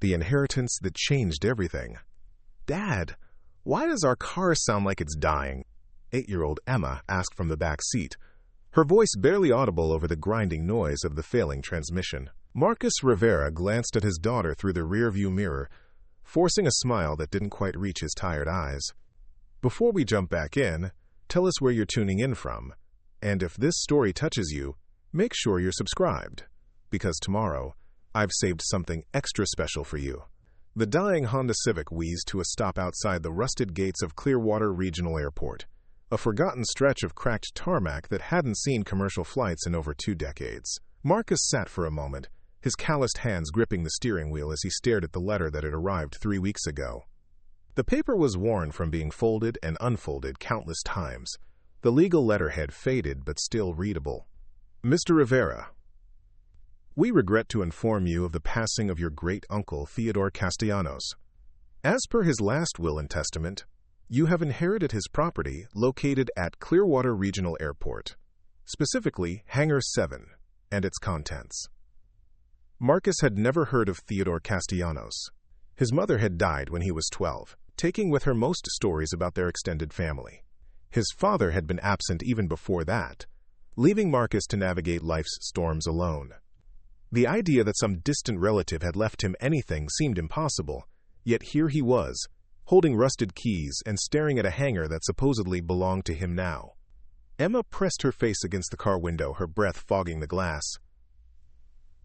The inheritance that changed everything. "Dad, why does our car sound like it's dying?" 8-year-old Emma asked from the back seat, her voice barely audible over the grinding noise of the failing transmission. Marcus Rivera glanced at his daughter through the rearview mirror, forcing a smile that didn't quite reach his tired eyes. "Before we jump back in, tell us where you're tuning in from. And if this story touches you, make sure you're subscribed, because tomorrow, I've saved something extra special for you." The dying Honda Civic wheezed to a stop outside the rusted gates of Clearwater Regional Airport, a forgotten stretch of cracked tarmac that hadn't seen commercial flights in over 2 decades. Marcus sat for a moment, his calloused hands gripping the steering wheel as he stared at the letter that had arrived 3 weeks ago. The paper was worn from being folded and unfolded countless times, the legal letterhead faded but still readable. "Mr. Rivera, we regret to inform you of the passing of your great-uncle Theodore Castellanos. As per his last will and testament, you have inherited his property located at Clearwater Regional Airport, specifically Hangar 7 and its contents." Marcus had never heard of Theodore Castellanos. His mother had died when he was 12, taking with her most stories about their extended family. His father had been absent even before that, leaving Marcus to navigate life's storms alone. The idea that some distant relative had left him anything seemed impossible, yet here he was, holding rusted keys and staring at a hangar that supposedly belonged to him now. Emma pressed her face against the car window, her breath fogging the glass.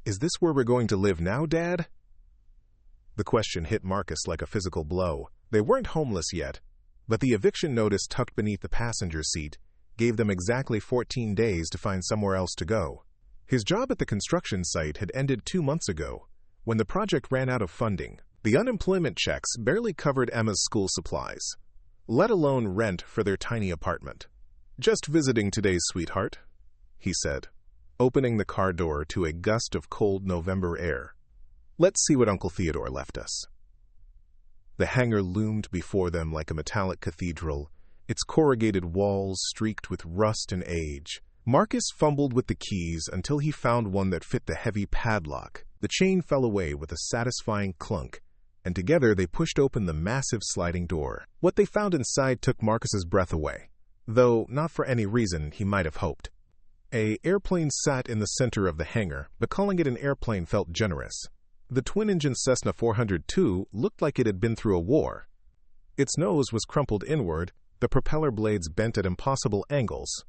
"Is this where we're going to live now, Dad?" The question hit Marcus like a physical blow. They weren't homeless yet, but the eviction notice tucked beneath the passenger seat gave them exactly 14 days to find somewhere else to go. His job at the construction site had ended 2 months ago, when the project ran out of funding. The unemployment checks barely covered Emma's school supplies, let alone rent for their tiny apartment. "Just visiting today, sweetheart," he said, opening the car door to a gust of cold November air. "Let's see what Uncle Theodore left us." The hangar loomed before them like a metallic cathedral, its corrugated walls streaked with rust and age. Marcus fumbled with the keys until he found one that fit the heavy padlock. The chain fell away with a satisfying clunk, and together they pushed open the massive sliding door. What they found inside took Marcus's breath away, though not for any reason he might have hoped. An airplane sat in the center of the hangar, but calling it an airplane felt generous. The twin-engine Cessna 402 looked like it had been through a war. Its nose was crumpled inward, the propeller blades bent at impossible angles.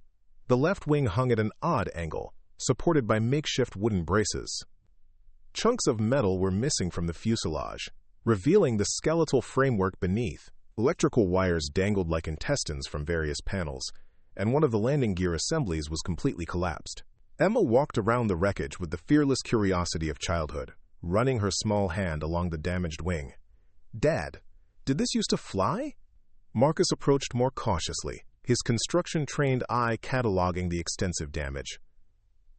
The left wing hung at an odd angle, supported by makeshift wooden braces. Chunks of metal were missing from the fuselage, revealing the skeletal framework beneath. Electrical wires dangled like intestines from various panels, and one of the landing gear assemblies was completely collapsed. Emma walked around the wreckage with the fearless curiosity of childhood, running her small hand along the damaged wing. "Dad, did this used to fly?" Marcus approached more cautiously, his construction-trained eye cataloging the extensive damage.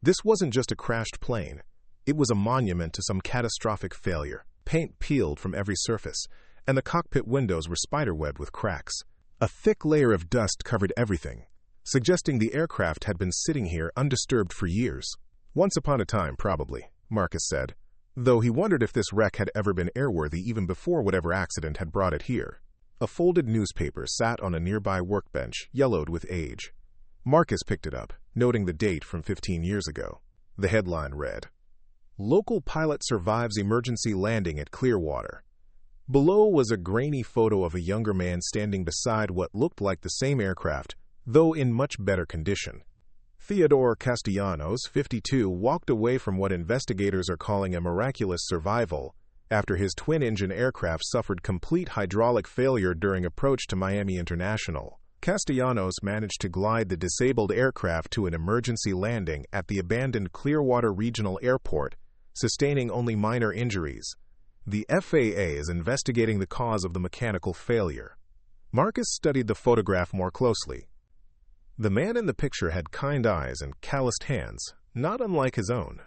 This wasn't just a crashed plane. It was a monument to some catastrophic failure. Paint peeled from every surface, and the cockpit windows were spiderwebbed with cracks. A thick layer of dust covered everything, suggesting the aircraft had been sitting here undisturbed for years. "Once upon a time, probably," Marcus said, though he wondered if this wreck had ever been airworthy even before whatever accident had brought it here. A folded newspaper sat on a nearby workbench, yellowed with age. Marcus picked it up, noting the date from 15 years ago. The headline read, "Local pilot survives emergency landing at Clearwater." Below was a grainy photo of a younger man standing beside what looked like the same aircraft, though in much better condition. Theodore Castellanos, 52, walked away from what investigators are calling a miraculous survival after his twin-engine aircraft suffered complete hydraulic failure during approach to Miami International. Castellanos managed to glide the disabled aircraft to an emergency landing at the abandoned Clearwater Regional Airport, sustaining only minor injuries. The FAA is investigating the cause of the mechanical failure. Marcus studied the photograph more closely. The man in the picture had kind eyes and calloused hands, not unlike his own.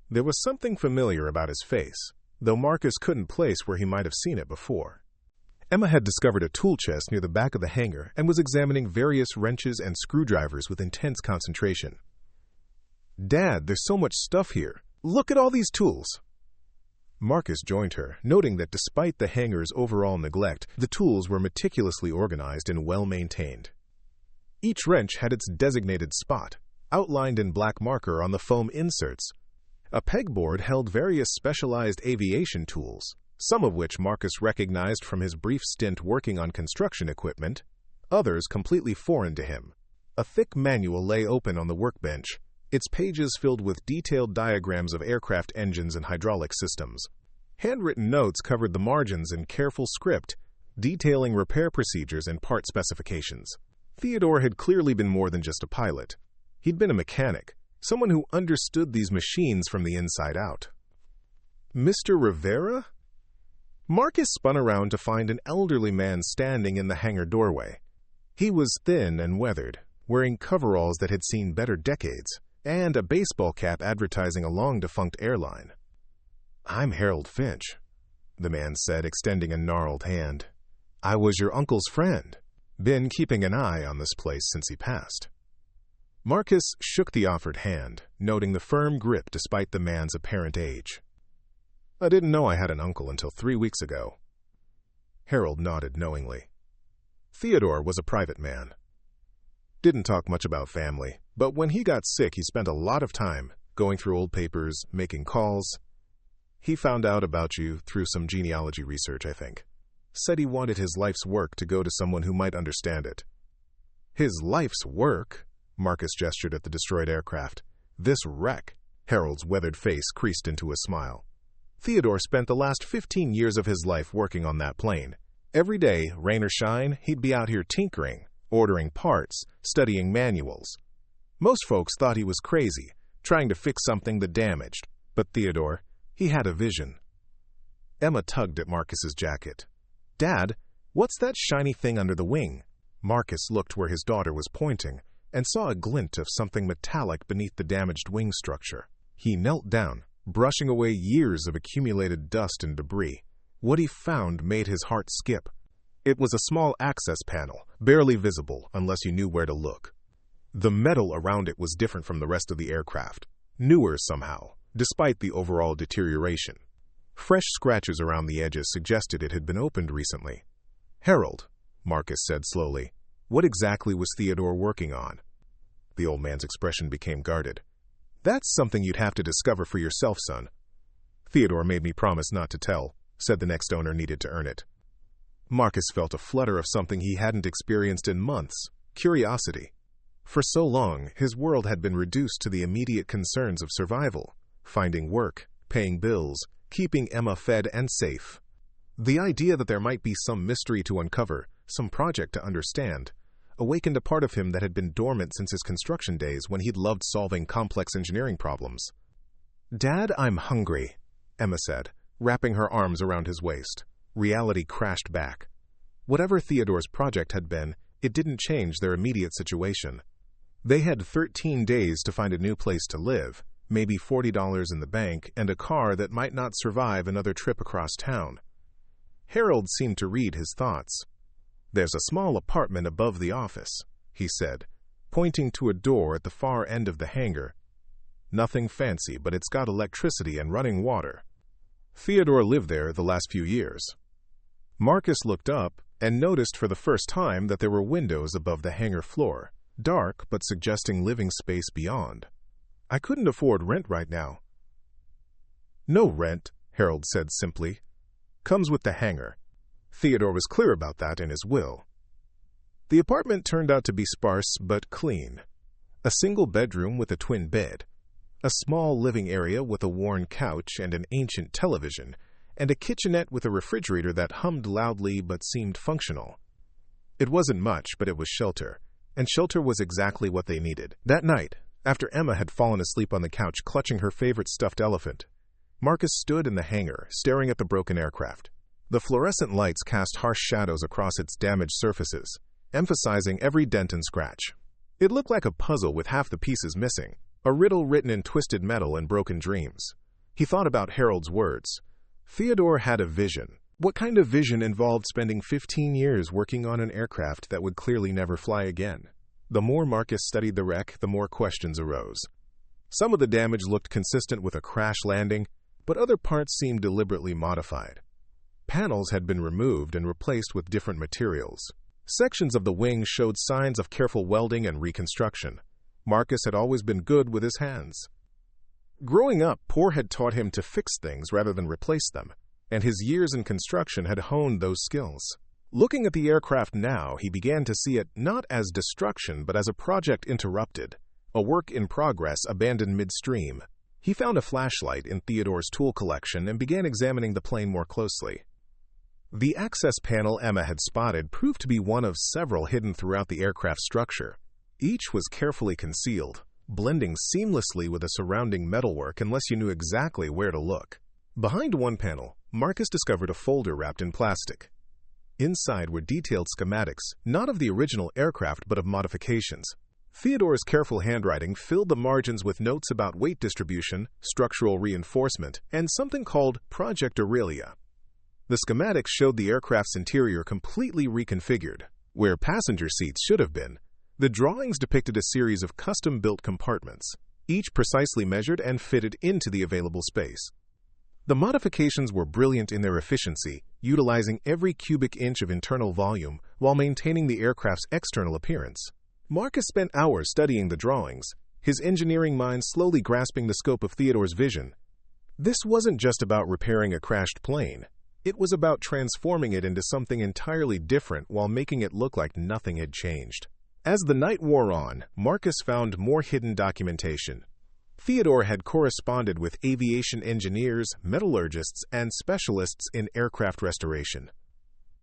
There was something familiar about his face, though Marcus couldn't place where he might have seen it before. Emma had discovered a tool chest near the back of the hangar and was examining various wrenches and screwdrivers with intense concentration. "Dad, there's so much stuff here. Look at all these tools." Marcus joined her, noting that despite the hangar's overall neglect, the tools were meticulously organized and well-maintained. Each wrench had its designated spot, outlined in black marker on the foam inserts. A pegboard held various specialized aviation tools, some of which Marcus recognized from his brief stint working on construction equipment, others completely foreign to him. A thick manual lay open on the workbench, its pages filled with detailed diagrams of aircraft engines and hydraulic systems. Handwritten notes covered the margins in careful script, detailing repair procedures and part specifications. Theodore had clearly been more than just a pilot. He'd been a mechanic, someone who understood these machines from the inside out. Mr. Rivera? Marcus spun around to find an elderly man standing in the hangar doorway. He was thin and weathered, wearing coveralls that had seen better decades, and a baseball cap advertising a long-defunct airline. "I'm Harold Finch," the man said, extending a gnarled hand. "I was your uncle's friend. Been keeping an eye on this place since he passed." Marcus shook the offered hand, noting the firm grip despite the man's apparent age. "I didn't know I had an uncle until 3 weeks ago." Harold nodded knowingly. Theodore was a private man. Didn't talk much about family, but when he got sick, he spent a lot of time going through old papers, making calls. He found out about you through some genealogy research, I think. Said he wanted his life's work to go to someone who might understand it. "His life's work?" Marcus gestured at the destroyed aircraft. "This wreck." Harold's weathered face creased into a smile. "Theodore spent the last 15 years of his life working on that plane. Every day, rain or shine, he'd be out here tinkering, ordering parts, studying manuals. Most folks thought he was crazy, trying to fix something that damaged. But Theodore, he had a vision." Emma tugged at Marcus's jacket. "Dad, what's that shiny thing under the wing?" Marcus looked where his daughter was pointing and saw a glint of something metallic beneath the damaged wing structure. He knelt down, brushing away years of accumulated dust and debris. What he found made his heart skip. It was a small access panel, barely visible unless you knew where to look. The metal around it was different from the rest of the aircraft, newer somehow, despite the overall deterioration. Fresh scratches around the edges suggested it had been opened recently. "Harold," Marcus said slowly, "what exactly was Theodore working on?" The old man's expression became guarded. "That's something you'd have to discover for yourself, son." "Theodore made me promise not to tell," said the next owner needed to earn it. Marcus felt a flutter of something he hadn't experienced in months, curiosity. For so long, his world had been reduced to the immediate concerns of survival, finding work, paying bills, keeping Emma fed and safe. The idea that there might be some mystery to uncover, some project to understand, awakened a part of him that had been dormant since his construction days when he'd loved solving complex engineering problems. "Dad, I'm hungry," Emma said, wrapping her arms around his waist. Reality crashed back. Whatever Theodore's project had been, it didn't change their immediate situation. They had 13 days to find a new place to live, maybe $40 in the bank, and a car that might not survive another trip across town. Harold seemed to read his thoughts. "There's a small apartment above the office," he said, pointing to a door at the far end of the hangar. "Nothing fancy, but it's got electricity and running water. Theodore lived there the last few years." Marcus looked up and noticed for the first time that there were windows above the hangar floor, dark but suggesting living space beyond. "I couldn't afford rent right now." "No rent," Harold said simply. "Comes with the hangar." Theodore was clear about that in his will. The apartment turned out to be sparse but clean. A single bedroom with a twin bed, a small living area with a worn couch and an ancient television, and a kitchenette with a refrigerator that hummed loudly but seemed functional. It wasn't much, but it was shelter, and shelter was exactly what they needed. That night, after Emma had fallen asleep on the couch clutching her favorite stuffed elephant, Marcus stood in the hangar, staring at the broken aircraft. The fluorescent lights cast harsh shadows across its damaged surfaces, emphasizing every dent and scratch. It looked like a puzzle with half the pieces missing, a riddle written in twisted metal and broken dreams. He thought about Harold's words. Theodore had a vision. What kind of vision involved spending 15 years working on an aircraft that would clearly never fly again? The more Marcus studied the wreck, the more questions arose. Some of the damage looked consistent with a crash landing, but other parts seemed deliberately modified. Panels had been removed and replaced with different materials. Sections of the wing showed signs of careful welding and reconstruction. Marcus had always been good with his hands. Growing up, Poor had taught him to fix things rather than replace them, and his years in construction had honed those skills. Looking at the aircraft now, he began to see it not as destruction but as a project interrupted, a work in progress abandoned midstream. He found a flashlight in Theodore's tool collection and began examining the plane more closely. The access panel Emma had spotted proved to be one of several hidden throughout the aircraft's structure. Each was carefully concealed, blending seamlessly with the surrounding metalwork unless you knew exactly where to look. Behind one panel, Marcus discovered a folder wrapped in plastic. Inside were detailed schematics, not of the original aircraft but of modifications. Theodore's careful handwriting filled the margins with notes about weight distribution, structural reinforcement, and something called Project Aurelia. The schematics showed the aircraft's interior completely reconfigured. Where passenger seats should have been, the drawings depicted a series of custom-built compartments, each precisely measured and fitted into the available space. The modifications were brilliant in their efficiency, utilizing every cubic inch of internal volume while maintaining the aircraft's external appearance. Marcus spent hours studying the drawings, his engineering mind slowly grasping the scope of Theodore's vision. This wasn't just about repairing a crashed plane. It was about transforming it into something entirely different while making it look like nothing had changed. As the night wore on, Marcus found more hidden documentation. Theodore had corresponded with aviation engineers, metallurgists, and specialists in aircraft restoration.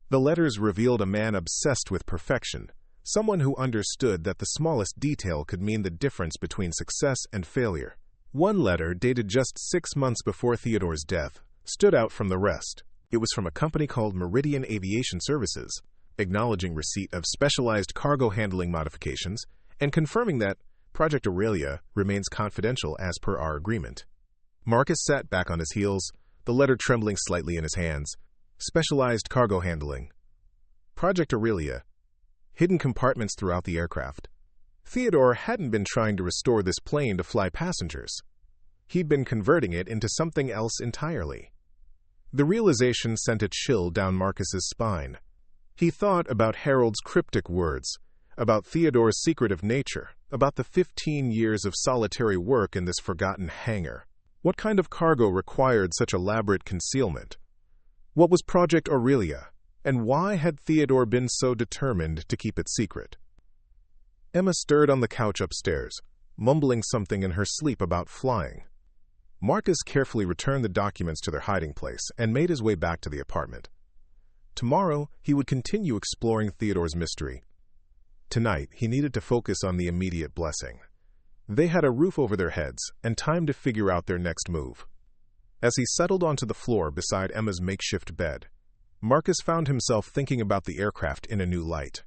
The letters revealed a man obsessed with perfection, someone who understood that the smallest detail could mean the difference between success and failure. One letter, dated just 6 months before Theodore's death, stood out from the rest. It was from a company called Meridian Aviation Services, acknowledging receipt of specialized cargo handling modifications and confirming that Project Aurelia remains confidential as per our agreement. Marcus sat back on his heels, the letter trembling slightly in his hands. Specialized cargo handling. Project Aurelia. Hidden compartments throughout the aircraft. Theodore hadn't been trying to restore this plane to fly passengers. He'd been converting it into something else entirely. The realization sent a chill down Marcus's spine. He thought about Harold's cryptic words, about Theodore's secretive nature, about the 15 years of solitary work in this forgotten hangar. What kind of cargo required such elaborate concealment? What was Project Aurelia, and why had Theodore been so determined to keep it secret? Emma stirred on the couch upstairs, mumbling something in her sleep about flying. Marcus carefully returned the documents to their hiding place and made his way back to the apartment. Tomorrow, he would continue exploring Theodore's mystery. Tonight, he needed to focus on the immediate blessing. They had a roof over their heads and time to figure out their next move. As he settled onto the floor beside Emma's makeshift bed, Marcus found himself thinking about the aircraft in a new light.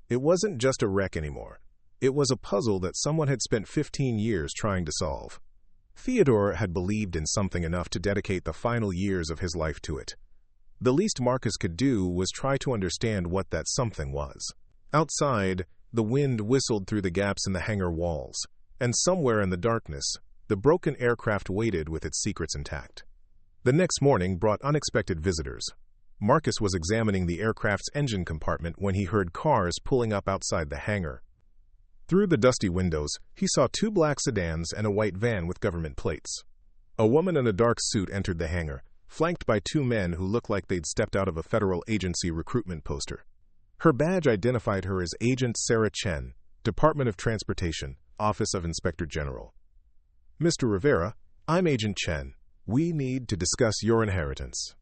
It wasn't just a wreck anymore. It was a puzzle that someone had spent 15 years trying to solve. Theodore had believed in something enough to dedicate the final years of his life to it. The least Marcus could do was try to understand what that something was. Outside, the wind whistled through the gaps in the hangar walls, and somewhere in the darkness, the broken aircraft waited with its secrets intact. The next morning brought unexpected visitors. Marcus was examining the aircraft's engine compartment when he heard cars pulling up outside the hangar. Through the dusty windows, he saw 2 black sedans and a white van with government plates. A woman in a dark suit entered the hangar, flanked by 2 men who looked like they'd stepped out of a federal agency recruitment poster. Her badge identified her as Agent Sarah Chen, Department of Transportation, Office of Inspector General. Mr. Rivera, I'm Agent Chen. We need to discuss your inheritance.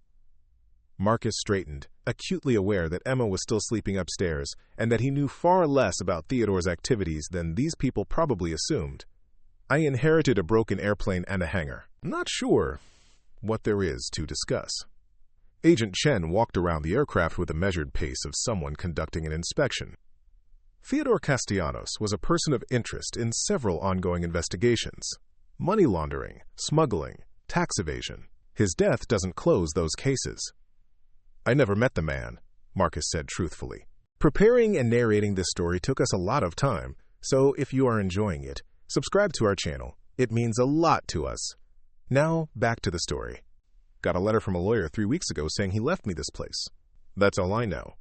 Marcus straightened, acutely aware that Emma was still sleeping upstairs and that he knew far less about Theodore's activities than these people probably assumed. I inherited a broken airplane and a hangar. Not sure what there is to discuss. Agent Chen walked around the aircraft with the measured pace of someone conducting an inspection. Theodore Castellanos was a person of interest in several ongoing investigations. Money laundering, smuggling, tax evasion. His death doesn't close those cases. I never met the man, Marcus said truthfully. Preparing and narrating this story took us a lot of time, so if you are enjoying it, subscribe to our channel. It means a lot to us. Now, back to the story. Got a letter from a lawyer 3 weeks ago saying he left me this place. That's all I know.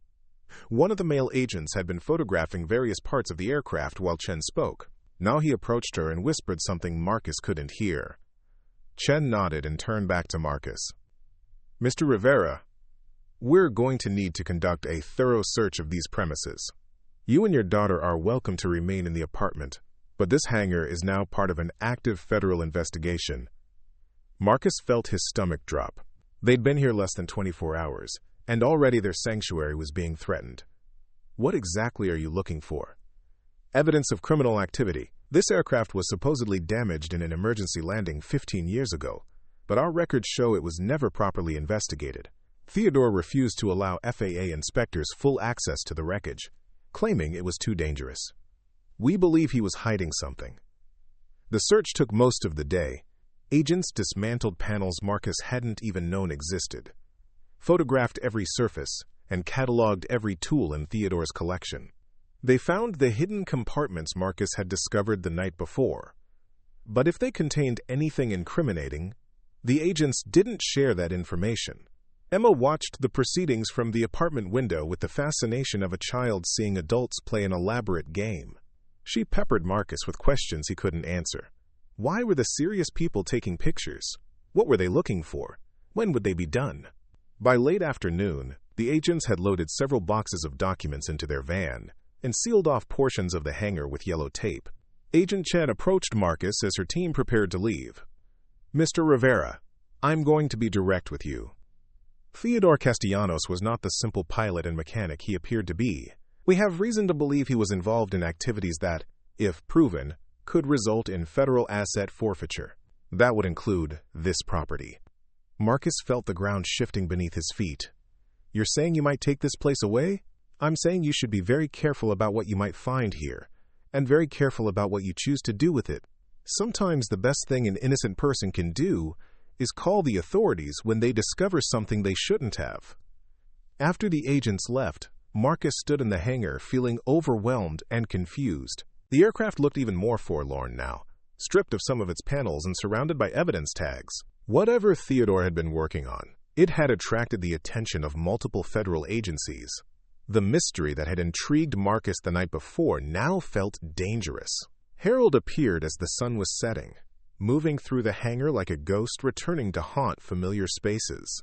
One of the male agents had been photographing various parts of the aircraft while Chen spoke. Now he approached her and whispered something Marcus couldn't hear. Chen nodded and turned back to Marcus. Mr. Rivera, we're going to need to conduct a thorough search of these premises. You and your daughter are welcome to remain in the apartment, but this hangar is now part of an active federal investigation. Marcus felt his stomach drop. They'd been here less than 24 hours, and already their sanctuary was being threatened. What exactly are you looking for? Evidence of criminal activity. This aircraft was supposedly damaged in an emergency landing 15 years ago, but our records show it was never properly investigated. Theodore refused to allow FAA inspectors full access to the wreckage, claiming it was too dangerous. We believe he was hiding something. The search took most of the day. Agents dismantled panels Marcus hadn't even known existed, photographed every surface, and cataloged every tool in Theodore's collection. They found the hidden compartments Marcus had discovered the night before. But if they contained anything incriminating, the agents didn't share that information. Emma watched the proceedings from the apartment window with the fascination of a child seeing adults play an elaborate game. She peppered Marcus with questions he couldn't answer. Why were the serious people taking pictures? What were they looking for? When would they be done? By late afternoon, the agents had loaded several boxes of documents into their van and sealed off portions of the hangar with yellow tape. Agent Chen approached Marcus as her team prepared to leave. Mr. Rivera, I'm going to be direct with you. Theodore Castellanos was not the simple pilot and mechanic he appeared to be. We have reason to believe he was involved in activities that, if proven, could result in federal asset forfeiture. That would include this property. Marcus felt the ground shifting beneath his feet. You're saying you might take this place away? I'm saying you should be very careful about what you might find here, and very careful about what you choose to do with it. Sometimes the best thing an innocent person can do is call the authorities when they discover something they shouldn't have. After the agents left, Marcus stood in the hangar feeling overwhelmed and confused. The aircraft looked even more forlorn now, stripped of some of its panels and surrounded by evidence tags. Whatever Theodore had been working on, it had attracted the attention of multiple federal agencies. The mystery that had intrigued Marcus the night before now felt dangerous. Harold appeared as the sun was setting, moving through the hangar like a ghost returning to haunt familiar spaces.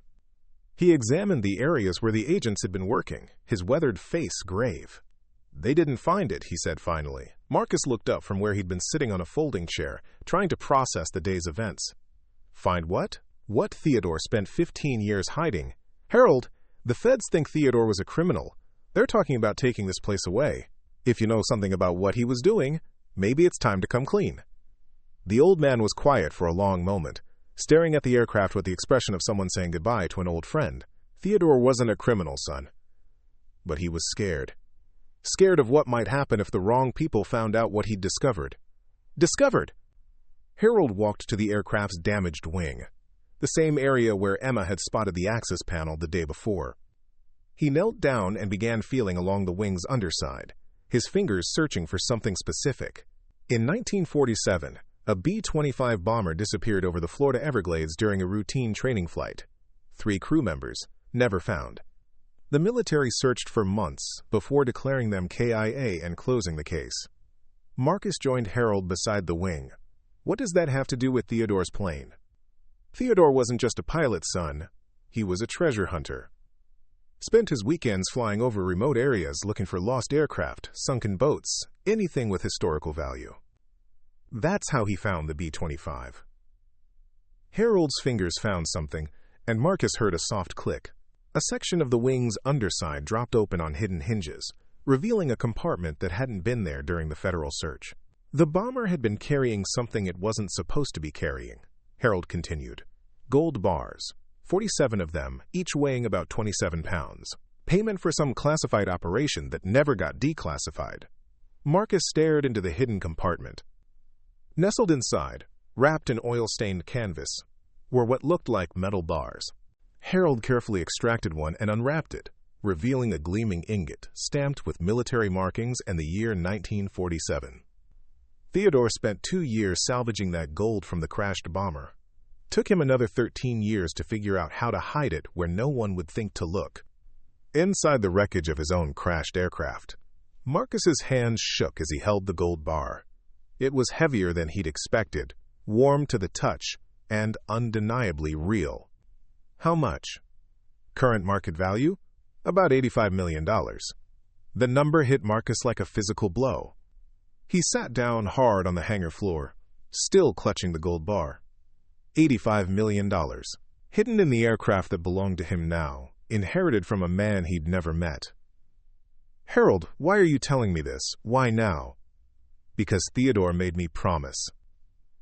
He examined the areas where the agents had been working, his weathered face grave. They didn't find it, he said finally. Marcus looked up from where he'd been sitting on a folding chair, trying to process the day's events. Find what? What Theodore spent 15 years hiding. Harold, the feds think Theodore was a criminal. They're talking about taking this place away. If you know something about what he was doing, maybe it's time to come clean. The old man was quiet for a long moment, staring at the aircraft with the expression of someone saying goodbye to an old friend. Theodore wasn't a criminal, son. But he was scared. Scared of what might happen if the wrong people found out what he'd discovered. Discovered! Harold walked to the aircraft's damaged wing, the same area where Emma had spotted the access panel the day before. He knelt down and began feeling along the wing's underside, his fingers searching for something specific. In 1947, a B-25 bomber disappeared over the Florida Everglades during a routine training flight. 3 crew members, never found. The military searched for months before declaring them KIA and closing the case. Marcus joined Harold beside the wing. What does that have to do with Theodore's plane? Theodore wasn't just a pilot, son. He was a treasure hunter. Spent his weekends flying over remote areas looking for lost aircraft, sunken boats, anything with historical value. That's how he found the B-25. Harold's fingers found something, and Marcus heard a soft click. A section of the wing's underside dropped open on hidden hinges, revealing a compartment that hadn't been there during the federal search. The bomber had been carrying something it wasn't supposed to be carrying, Harold continued. Gold bars. 47 of them, each weighing about 27 pounds. Payment for some classified operation that never got declassified. Marcus stared into the hidden compartment. Nestled inside, wrapped in oil-stained canvas, were what looked like metal bars. Harold carefully extracted one and unwrapped it, revealing a gleaming ingot stamped with military markings and the year 1947. Theodore spent 2 years salvaging that gold from the crashed bomber. Took him another 13 years to figure out how to hide it where no one would think to look. Inside the wreckage of his own crashed aircraft, Marcus's hands shook as he held the gold bar. It was heavier than he'd expected, warm to the touch, and undeniably real. How much? Current market value? About $85 million. The number hit Marcus like a physical blow. He sat down hard on the hangar floor, still clutching the gold bar. $85 million, hidden in the aircraft that belonged to him now, inherited from a man he'd never met. Harold, why are you telling me this? Why now? Because Theodore made me promise.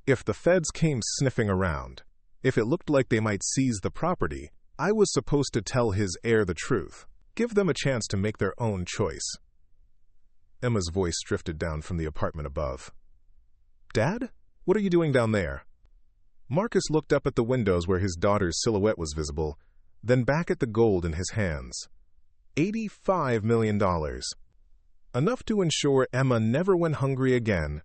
If the feds came sniffing around, if it looked like they might seize the property, I was supposed to tell his heir the truth, give them a chance to make their own choice. Emma's voice drifted down from the apartment above. Dad? What are you doing down there? Marcus looked up at the windows where his daughter's silhouette was visible, then back at the gold in his hands. $85 million. Enough to ensure Emma never went hungry again,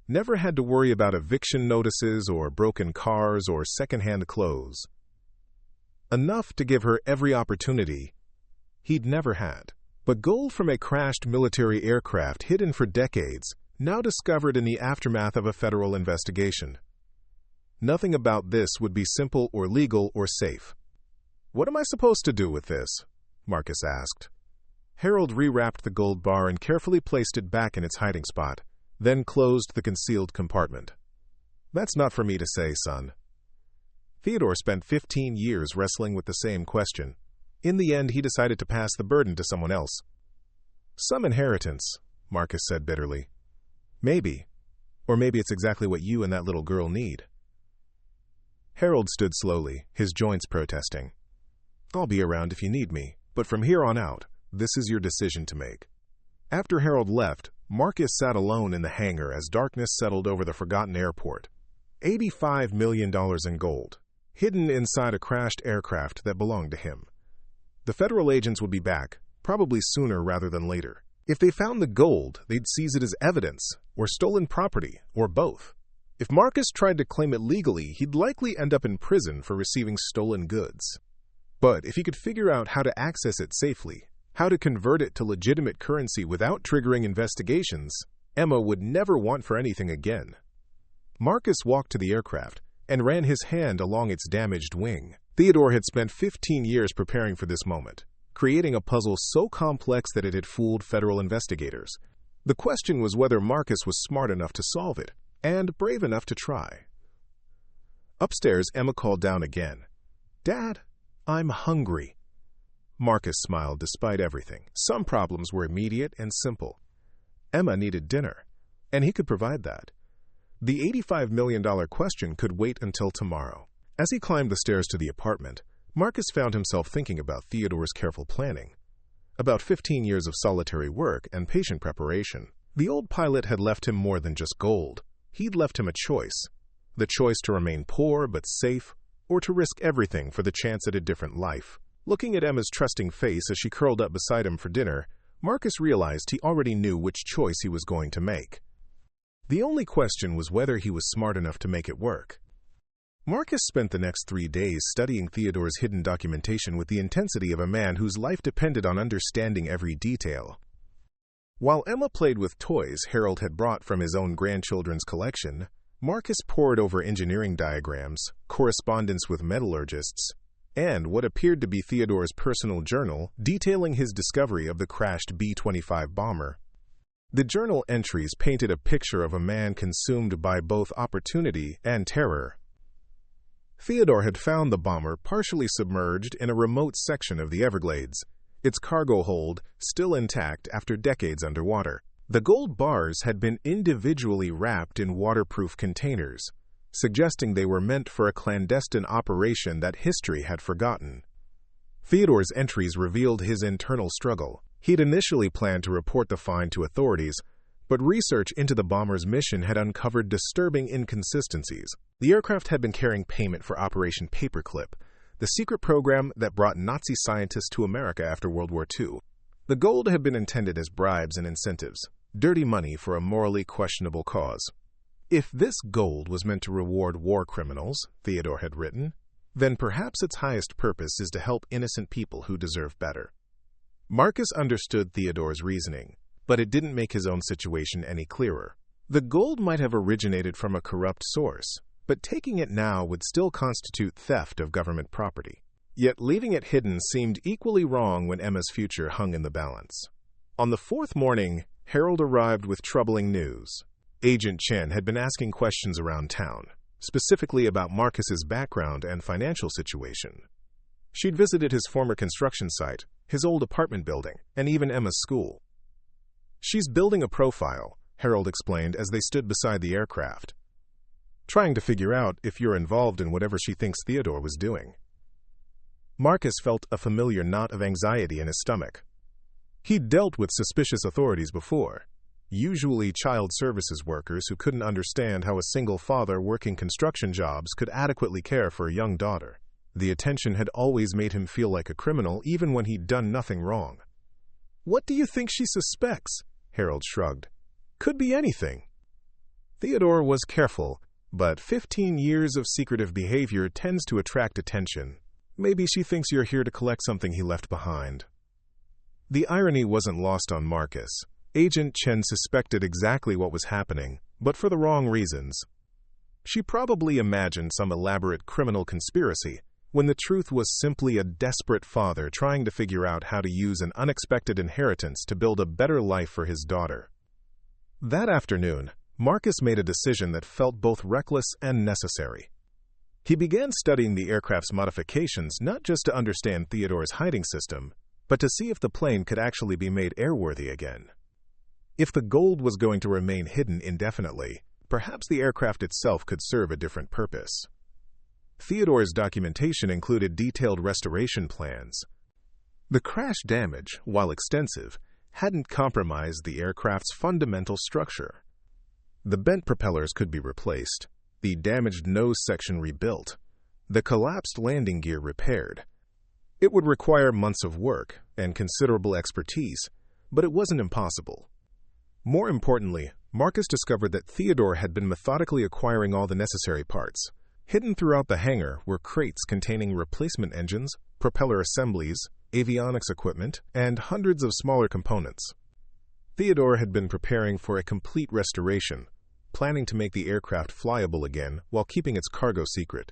never had to worry about eviction notices or broken cars or secondhand clothes. Enough to give her every opportunity he'd never had. But gold from a crashed military aircraft hidden for decades, now discovered in the aftermath of a federal investigation. Nothing about this would be simple or legal or safe. What am I supposed to do with this? Marcus asked. Harold rewrapped the gold bar and carefully placed it back in its hiding spot, then closed the concealed compartment. That's not for me to say, son. Theodore spent 15 years wrestling with the same question. In the end, he decided to pass the burden to someone else. Some inheritance, Marcus said bitterly. Maybe. Or maybe it's exactly what you and that little girl need. Harold stood slowly, his joints protesting. I'll be around if you need me, but from here on out, this is your decision to make. After Harold left, Marcus sat alone in the hangar as darkness settled over the forgotten airport. $85 million in gold, hidden inside a crashed aircraft that belonged to him. The federal agents would be back, probably sooner rather than later. If they found the gold, they'd seize it as evidence, or stolen property, or both. If Marcus tried to claim it legally, he'd likely end up in prison for receiving stolen goods. But if he could figure out how to access it safely, how to convert it to legitimate currency without triggering investigations, Emma would never want for anything again. Marcus walked to the aircraft and ran his hand along its damaged wing. Theodore had spent 15 years preparing for this moment, creating a puzzle so complex that it had fooled federal investigators. The question was whether Marcus was smart enough to solve it, and brave enough to try. Upstairs, Emma called down again. Dad, I'm hungry. Marcus smiled despite everything. Some problems were immediate and simple. Emma needed dinner, and he could provide that. The $85 million question could wait until tomorrow. As he climbed the stairs to the apartment, Marcus found himself thinking about Theodore's careful planning, about 15 years of solitary work and patient preparation. The old pilot had left him more than just gold. He'd left him a choice. The choice to remain poor but safe, or to risk everything for the chance at a different life. Looking at Emma's trusting face as she curled up beside him for dinner, Marcus realized he already knew which choice he was going to make. The only question was whether he was smart enough to make it work. Marcus spent the next 3 days studying Theodore's hidden documentation with the intensity of a man whose life depended on understanding every detail. While Emma played with toys Harold had brought from his own grandchildren's collection, Marcus pored over engineering diagrams, correspondence with metallurgists, and what appeared to be Theodore's personal journal detailing his discovery of the crashed B-25 bomber. The journal entries painted a picture of a man consumed by both opportunity and terror. Theodore had found the bomber partially submerged in a remote section of the Everglades, its cargo hold still intact after decades underwater. The gold bars had been individually wrapped in waterproof containers, suggesting they were meant for a clandestine operation that history had forgotten. Theodore's entries revealed his internal struggle. He'd initially planned to report the find to authorities, but research into the bomber's mission had uncovered disturbing inconsistencies. The aircraft had been carrying payment for Operation Paperclip, the secret program that brought Nazi scientists to America after World War II. The gold had been intended as bribes and incentives, dirty money for a morally questionable cause. If this gold was meant to reward war criminals, Theodore had written, then perhaps its highest purpose is to help innocent people who deserve better. Marcus understood Theodore's reasoning, but it didn't make his own situation any clearer. The gold might have originated from a corrupt source, but taking it now would still constitute theft of government property. Yet leaving it hidden seemed equally wrong when Emma's future hung in the balance. On the fourth morning, Harold arrived with troubling news. Agent Chen had been asking questions around town, specifically about Marcus's background and financial situation. She'd visited his former construction site, his old apartment building, and even Emma's school. "She's building a profile," Harold explained as they stood beside the aircraft, "trying to figure out if you're involved in whatever she thinks Theodore was doing." Marcus felt a familiar knot of anxiety in his stomach. He'd dealt with suspicious authorities before, usually child services workers who couldn't understand how a single father working construction jobs could adequately care for a young daughter. The attention had always made him feel like a criminal even when he'd done nothing wrong. "What do you think she suspects?" Harold shrugged. "Could be anything." Theodore was careful, but 15 years of secretive behavior tends to attract attention. "Maybe she thinks you're here to collect something he left behind." The irony wasn't lost on Marcus. Agent Chen suspected exactly what was happening, but for the wrong reasons. She probably imagined some elaborate criminal conspiracy, when the truth was simply a desperate father trying to figure out how to use an unexpected inheritance to build a better life for his daughter. That afternoon, Marcus made a decision that felt both reckless and necessary. He began studying the aircraft's modifications not just to understand Theodore's hiding system, but to see if the plane could actually be made airworthy again. If the gold was going to remain hidden indefinitely, perhaps the aircraft itself could serve a different purpose. Theodore's documentation included detailed restoration plans. The crash damage, while extensive, hadn't compromised the aircraft's fundamental structure. The bent propellers could be replaced, the damaged nose section rebuilt, the collapsed landing gear repaired. It would require months of work and considerable expertise, but it wasn't impossible. More importantly, Marcus discovered that Theodore had been methodically acquiring all the necessary parts. Hidden throughout the hangar were crates containing replacement engines, propeller assemblies, avionics equipment, and hundreds of smaller components. Theodore had been preparing for a complete restoration, planning to make the aircraft flyable again while keeping its cargo secret.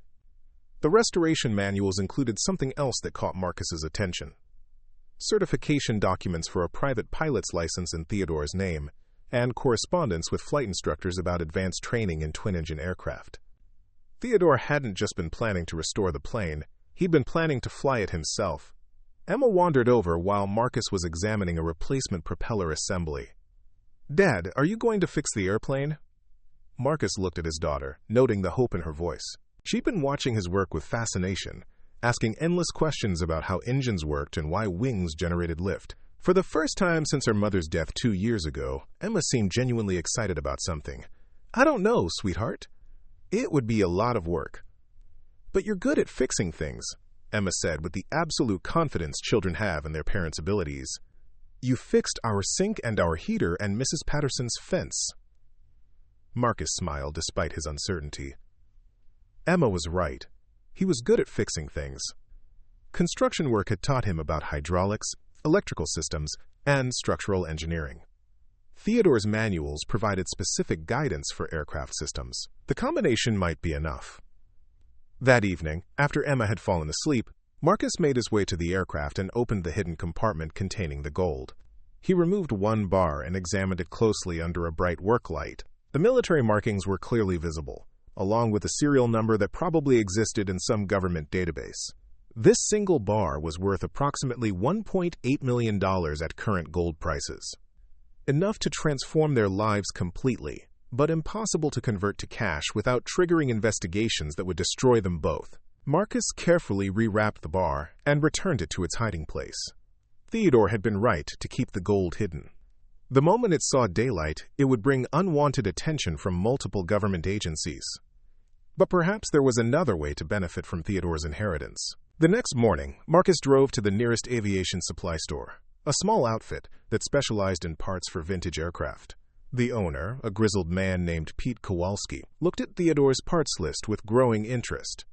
The restoration manuals included something else that caught Marcus's attention: certification documents for a private pilot's license in Theodore's name, and correspondence with flight instructors about advanced training in twin-engine aircraft. Theodore hadn't just been planning to restore the plane, he'd been planning to fly it himself. Emma wandered over while Marcus was examining a replacement propeller assembly. "Dad, are you going to fix the airplane?" Marcus looked at his daughter, noting the hope in her voice. She'd been watching his work with fascination, asking endless questions about how engines worked and why wings generated lift. For the first time since her mother's death 2 years ago, Emma seemed genuinely excited about something. "I don't know, sweetheart. It would be a lot of work." "But you're good at fixing things," Emma said with the absolute confidence children have in their parents' abilities. "You fixed our sink and our heater and Mrs. Patterson's fence." Marcus smiled despite his uncertainty. Emma was right. He was good at fixing things. Construction work had taught him about hydraulics, electrical systems, and structural engineering. Theodore's manuals provided specific guidance for aircraft systems. The combination might be enough. That evening, after Emma had fallen asleep, Marcus made his way to the aircraft and opened the hidden compartment containing the gold. He removed one bar and examined it closely under a bright work light. The military markings were clearly visible, along with a serial number that probably existed in some government database. This single bar was worth approximately $1.8 million at current gold prices. Enough to transform their lives completely, but impossible to convert to cash without triggering investigations that would destroy them both. Marcus carefully rewrapped the bar and returned it to its hiding place. Theodore had been right to keep the gold hidden. The moment it saw daylight, it would bring unwanted attention from multiple government agencies. But perhaps there was another way to benefit from Theodore's inheritance. The next morning, Marcus drove to the nearest aviation supply store, a small outfit that specialized in parts for vintage aircraft. The owner, a grizzled man named Pete Kowalski, looked at Theodore's parts list with growing interest.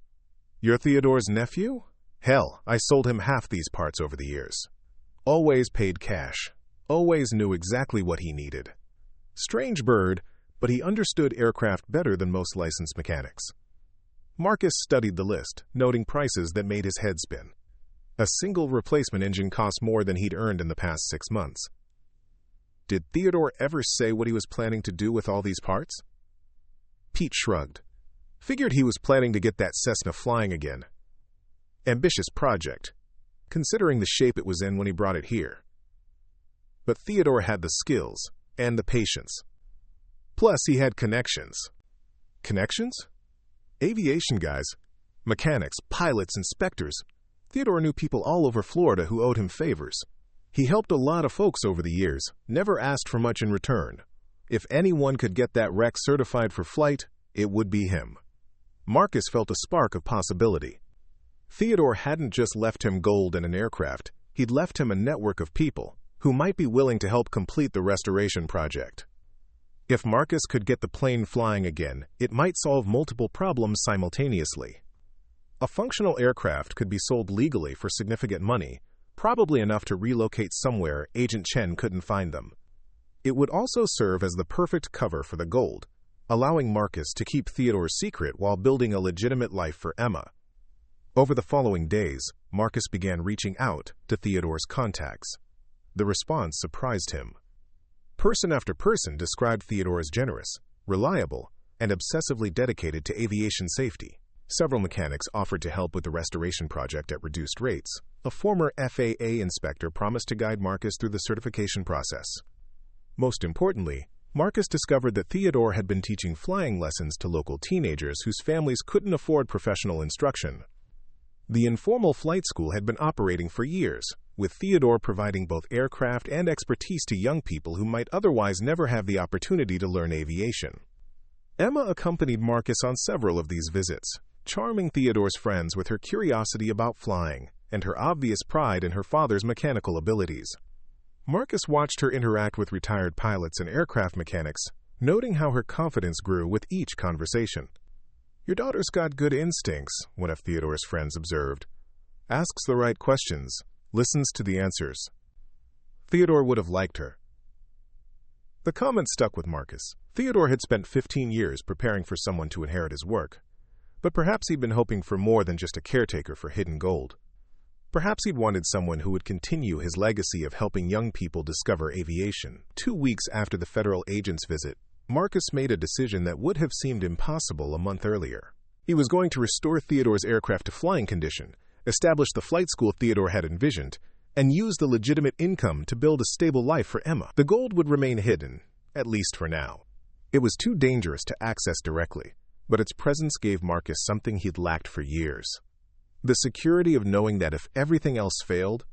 "You're Theodore's nephew? Hell, I sold him half these parts over the years. Always paid cash. Always knew exactly what he needed." Strange bird, but he understood aircraft better than most licensed mechanics. Marcus studied the list, noting prices that made his head spin. A single replacement engine cost more than he'd earned in the past 6 months. Did Theodore ever say what he was planning to do with all these parts? Pete shrugged. Figured he was planning to get that Cessna flying again. Ambitious project, considering the shape it was in when he brought it here. But Theodore had the skills and the patience. Plus, he had connections. Connections? Aviation guys. Mechanics, pilots, inspectors. Theodore knew people all over Florida who owed him favors. He helped a lot of folks over the years, never asked for much in return. If anyone could get that wreck certified for flight, it would be him. Marcus felt a spark of possibility. Theodore hadn't just left him gold and an aircraft, he'd left him a network of people who might be willing to help complete the restoration project. If Marcus could get the plane flying again, it might solve multiple problems simultaneously. A functional aircraft could be sold legally for significant money, probably enough to relocate somewhere Agent Chen couldn't find them. It would also serve as the perfect cover for the gold, allowing Marcus to keep Theodore's secret while building a legitimate life for Emma. Over the following days, Marcus began reaching out to Theodore's contacts. The response surprised him. Person after person described Theodore as generous, reliable, and obsessively dedicated to aviation safety. Several mechanics offered to help with the restoration project at reduced rates. A former FAA inspector promised to guide Marcus through the certification process. Most importantly, Marcus discovered that Theodore had been teaching flying lessons to local teenagers whose families couldn't afford professional instruction. The informal flight school had been operating for years, with Theodore providing both aircraft and expertise to young people who might otherwise never have the opportunity to learn aviation. Emma accompanied Marcus on several of these visits, charming Theodore's friends with her curiosity about flying and her obvious pride in her father's mechanical abilities. Marcus watched her interact with retired pilots and aircraft mechanics, noting how her confidence grew with each conversation. "Your daughter's got good instincts," one of Theodore's friends observed. "Asks the right questions, listens to the answers." Theodore would have liked her. The comment stuck with Marcus. Theodore had spent 15 years preparing for someone to inherit his work. But perhaps he'd been hoping for more than just a caretaker for hidden gold. Perhaps he'd wanted someone who would continue his legacy of helping young people discover aviation. 2 weeks after the federal agent's visit, Marcus made a decision that would have seemed impossible a month earlier. He was going to restore Theodore's aircraft to flying condition, establish the flight school Theodore had envisioned, and use the legitimate income to build a stable life for Emma. The gold would remain hidden, at least for now. It was too dangerous to access directly, but its presence gave Marcus something he'd lacked for years. The security of knowing that if everything else failed,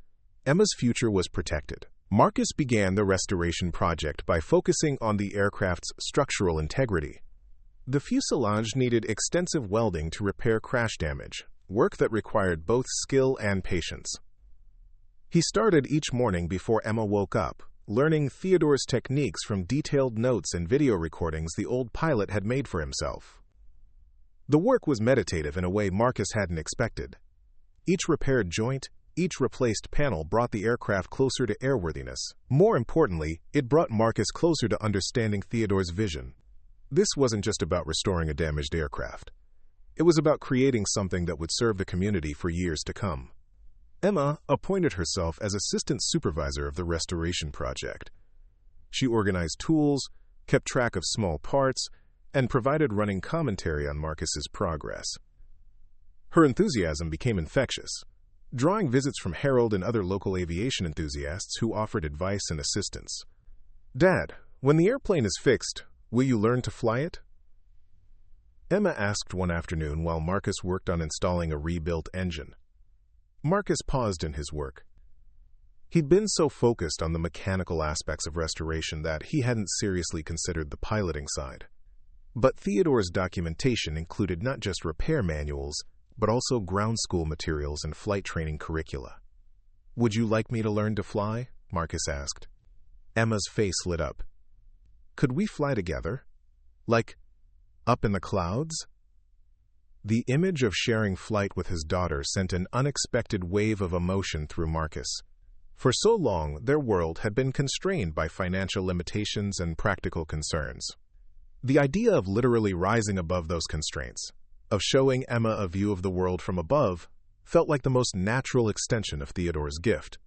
Emma's future was protected. Marcus began the restoration project by focusing on the aircraft's structural integrity. The fuselage needed extensive welding to repair crash damage, work that required both skill and patience. He started each morning before Emma woke up, learning Theodore's techniques from detailed notes and video recordings the old pilot had made for himself. The work was meditative in a way Marcus hadn't expected. Each repaired joint, each replaced panel brought the aircraft closer to airworthiness. More importantly, it brought Marcus closer to understanding Theodore's vision. This wasn't just about restoring a damaged aircraft. It was about creating something that would serve the community for years to come. Emma appointed herself as assistant supervisor of the restoration project. She organized tools, kept track of small parts, and provided running commentary on Marcus's progress. Her enthusiasm became infectious, drawing visits from Harold and other local aviation enthusiasts who offered advice and assistance. "Dad, when the airplane is fixed, will you learn to fly it?" Emma asked one afternoon while Marcus worked on installing a rebuilt engine. Marcus paused in his work. He'd been so focused on the mechanical aspects of restoration that he hadn't seriously considered the piloting side. But Theodore's documentation included not just repair manuals, but also ground school materials and flight training curricula. "Would you like me to learn to fly?" Marcus asked. Emma's face lit up. Could we fly together? Like, up in the clouds? The image of sharing flight with his daughter sent an unexpected wave of emotion through Marcus. For so long, their world had been constrained by financial limitations and practical concerns. The idea of literally rising above those constraints, of showing Emma a view of the world from above, felt like the most natural extension of Theodore's gift.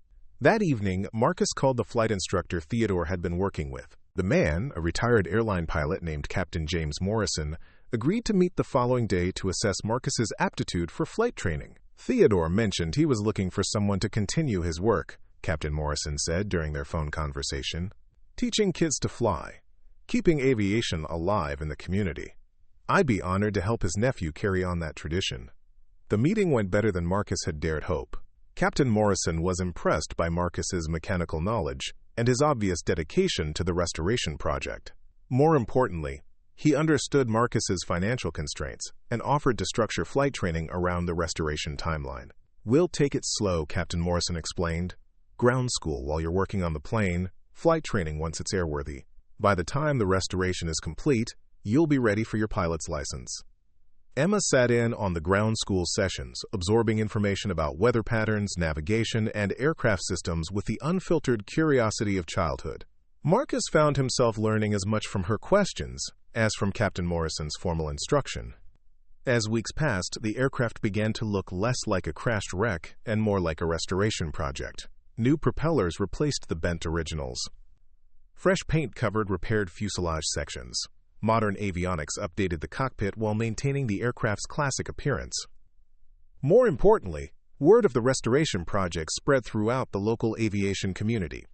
That evening, Marcus called the flight instructor Theodore had been working with. The man, a retired airline pilot named Captain James Morrison, agreed to meet the following day to assess Marcus's aptitude for flight training. Theodore mentioned he was looking for someone to continue his work, Captain Morrison said during their phone conversation. Teaching kids to fly, keeping aviation alive in the community. I'd be honored to help his nephew carry on that tradition. The meeting went better than Marcus had dared hope. Captain Morrison was impressed by Marcus's mechanical knowledge and his obvious dedication to the restoration project. More importantly, he understood Marcus's financial constraints and offered to structure flight training around the restoration timeline. "We'll take it slow," Captain Morrison explained. "Ground school while you're working on the plane, flight training once it's airworthy. By the time the restoration is complete, you'll be ready for your pilot's license." Emma sat in on the ground school sessions, absorbing information about weather patterns, navigation, and aircraft systems with the unfiltered curiosity of childhood. Marcus found himself learning as much from her questions as from Captain Morrison's formal instruction. As weeks passed, the aircraft began to look less like a crashed wreck and more like a restoration project. New propellers replaced the bent originals. Fresh paint covered repaired fuselage sections. Modern avionics updated the cockpit while maintaining the aircraft's classic appearance. More importantly, word of the restoration project spread throughout the local aviation community.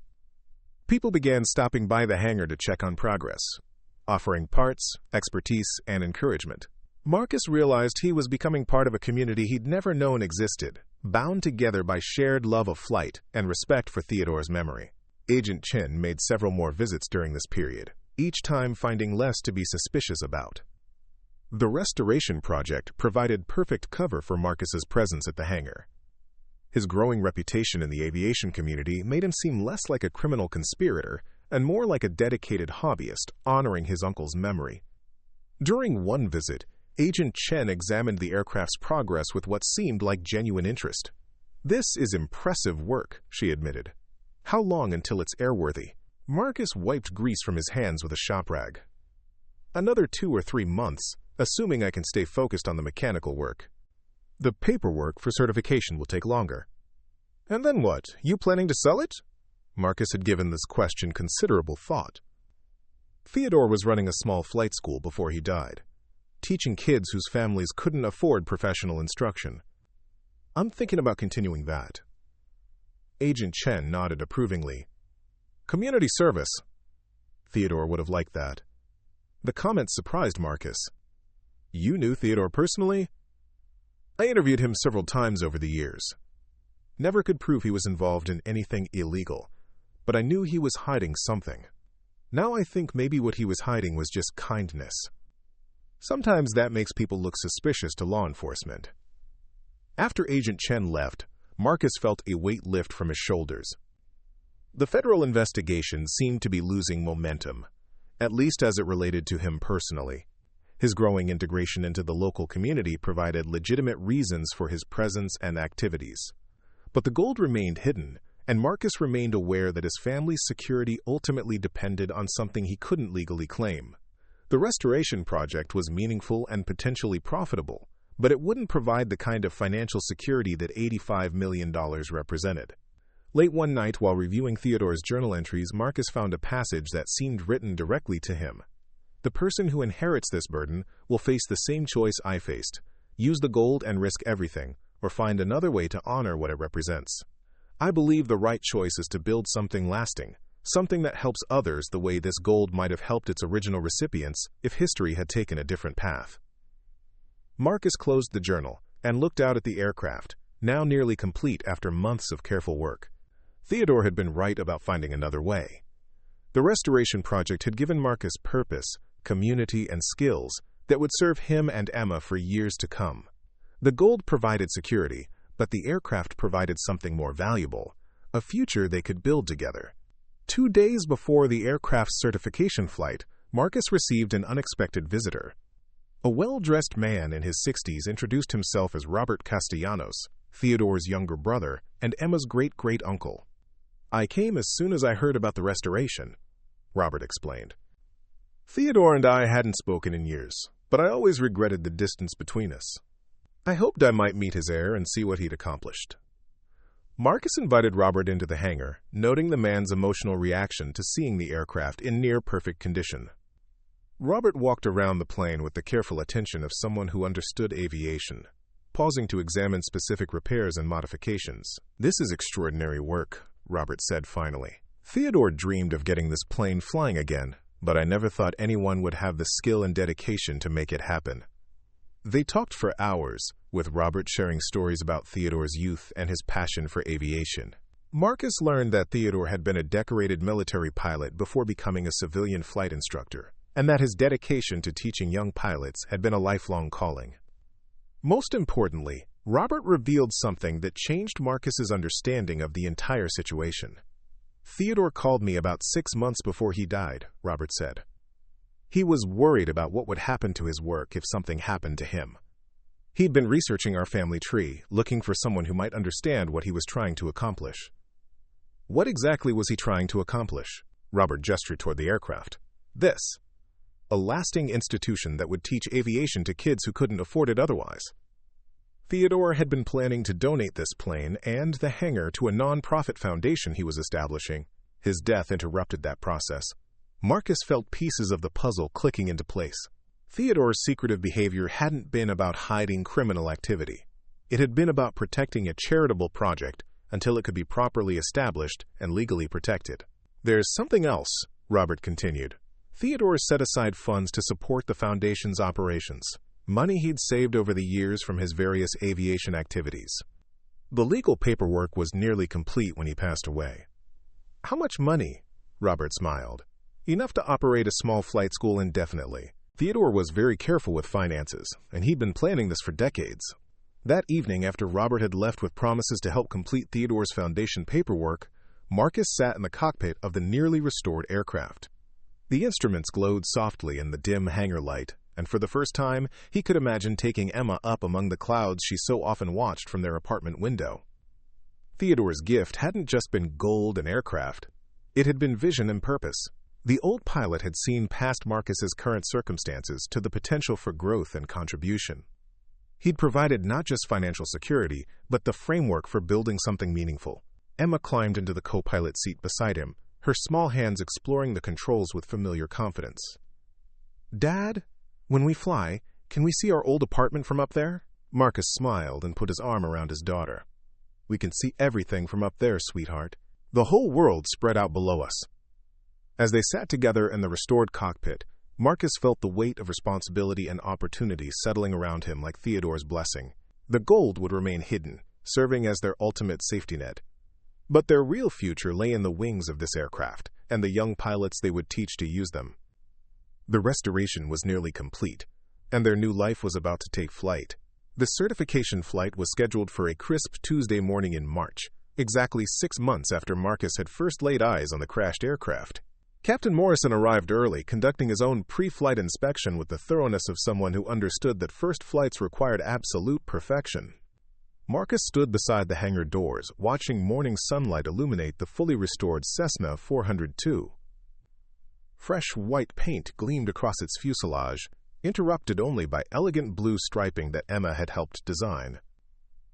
People began stopping by the hangar to check on progress, offering parts, expertise, and encouragement. Marcus realized he was becoming part of a community he'd never known existed, bound together by shared love of flight and respect for Theodore's memory. Agent Chin made several more visits during this period, each time finding less to be suspicious about. The restoration project provided perfect cover for Marcus's presence at the hangar. His growing reputation in the aviation community made him seem less like a criminal conspirator and more like a dedicated hobbyist honoring his uncle's memory. During one visit, Agent Chen examined the aircraft's progress with what seemed like genuine interest. "This is impressive work," she admitted. "How long until it's airworthy?" Marcus wiped grease from his hands with a shop rag. "Another 2 or 3 months, assuming I can stay focused on the mechanical work. The paperwork for certification will take longer." "And then what? You planning to sell it?" Marcus had given this question considerable thought. Theodore was running a small flight school before he died, teaching kids whose families couldn't afford professional instruction. "I'm thinking about continuing that." Agent Chen nodded approvingly. "Community service." Theodore would have liked that. The comment surprised Marcus. "You knew Theodore personally?" "I interviewed him several times over the years. Never could prove he was involved in anything illegal, but I knew he was hiding something. Now I think maybe what he was hiding was just kindness. Sometimes that makes people look suspicious to law enforcement." After Agent Chen left, Marcus felt a weight lift from his shoulders. The federal investigation seemed to be losing momentum, at least as it related to him personally. His growing integration into the local community provided legitimate reasons for his presence and activities. But the gold remained hidden, and Marcus remained aware that his family's security ultimately depended on something he couldn't legally claim. The restoration project was meaningful and potentially profitable, but it wouldn't provide the kind of financial security that $85 million represented. Late one night, while reviewing Theodore's journal entries, Marcus found a passage that seemed written directly to him. "The person who inherits this burden will face the same choice I faced: use the gold and risk everything, or find another way to honor what it represents. I believe the right choice is to build something lasting, something that helps others the way this gold might have helped its original recipients if history had taken a different path." Marcus closed the journal and looked out at the aircraft, now nearly complete after months of careful work. Theodore had been right about finding another way. The restoration project had given Marcus purpose, community, and skills that would serve him and Emma for years to come. The gold provided security, but the aircraft provided something more valuable, a future they could build together. 2 days before the aircraft's certification flight, Marcus received an unexpected visitor. A well-dressed man in his 60s introduced himself as Robert Castellanos, Theodore's younger brother and Emma's great-great-uncle. "I came as soon as I heard about the restoration," Robert explained. "Theodore and I hadn't spoken in years, but I always regretted the distance between us. I hoped I might meet his heir and see what he'd accomplished." Marcus invited Robert into the hangar, noting the man's emotional reaction to seeing the aircraft in near-perfect condition. Robert walked around the plane with the careful attention of someone who understood aviation, pausing to examine specific repairs and modifications. "This is extraordinary work," Robert said finally. "Theodore dreamed of getting this plane flying again, but I never thought anyone would have the skill and dedication to make it happen." They talked for hours, with Robert sharing stories about Theodore's youth and his passion for aviation. Marcus learned that Theodore had been a decorated military pilot before becoming a civilian flight instructor, and that his dedication to teaching young pilots had been a lifelong calling. Most importantly, Robert revealed something that changed Marcus's understanding of the entire situation. "Theodore called me about 6 months before he died," Robert said. "He was worried about what would happen to his work if something happened to him. He'd been researching our family tree, looking for someone who might understand what he was trying to accomplish." "What exactly was he trying to accomplish?" Robert gestured toward the aircraft. "This. A lasting institution that would teach aviation to kids who couldn't afford it otherwise." Theodore had been planning to donate this plane and the hangar to a non-profit foundation he was establishing. His death interrupted that process. Marcus felt pieces of the puzzle clicking into place. Theodore's secretive behavior hadn't been about hiding criminal activity. It had been about protecting a charitable project until it could be properly established and legally protected. "There's something else," Robert continued. "Theodore set aside funds to support the foundation's operations, money he'd saved over the years from his various aviation activities. The legal paperwork was nearly complete when he passed away." "How much money?" Robert smiled. "Enough to operate a small flight school indefinitely. Theodore was very careful with finances, and he'd been planning this for decades." That evening, after Robert had left with promises to help complete Theodore's foundation paperwork, Marcus sat in the cockpit of the nearly restored aircraft. The instruments glowed softly in the dim hangar light, and for the first time, he could imagine taking Emma up among the clouds she so often watched from their apartment window. Theodore's gift hadn't just been gold and aircraft. It had been vision and purpose. The old pilot had seen past Marcus's current circumstances to the potential for growth and contribution. He'd provided not just financial security, but the framework for building something meaningful. Emma climbed into the co-pilot seat beside him, her small hands exploring the controls with familiar confidence. "Dad, when we fly, can we see our old apartment from up there?" Marcus smiled and put his arm around his daughter. "We can see everything from up there, sweetheart. The whole world spread out below us." As they sat together in the restored cockpit, Marcus felt the weight of responsibility and opportunity settling around him like Theodore's blessing. The gold would remain hidden, serving as their ultimate safety net. But their real future lay in the wings of this aircraft and the young pilots they would teach to use them. The restoration was nearly complete, and their new life was about to take flight. The certification flight was scheduled for a crisp Tuesday morning in March, exactly 6 months after Marcus had first laid eyes on the crashed aircraft. Captain Morrison arrived early, conducting his own pre-flight inspection with the thoroughness of someone who understood that first flights required absolute perfection. Marcus stood beside the hangar doors, watching morning sunlight illuminate the fully restored Cessna 402. Fresh white paint gleamed across its fuselage, interrupted only by elegant blue striping that Emma had helped design.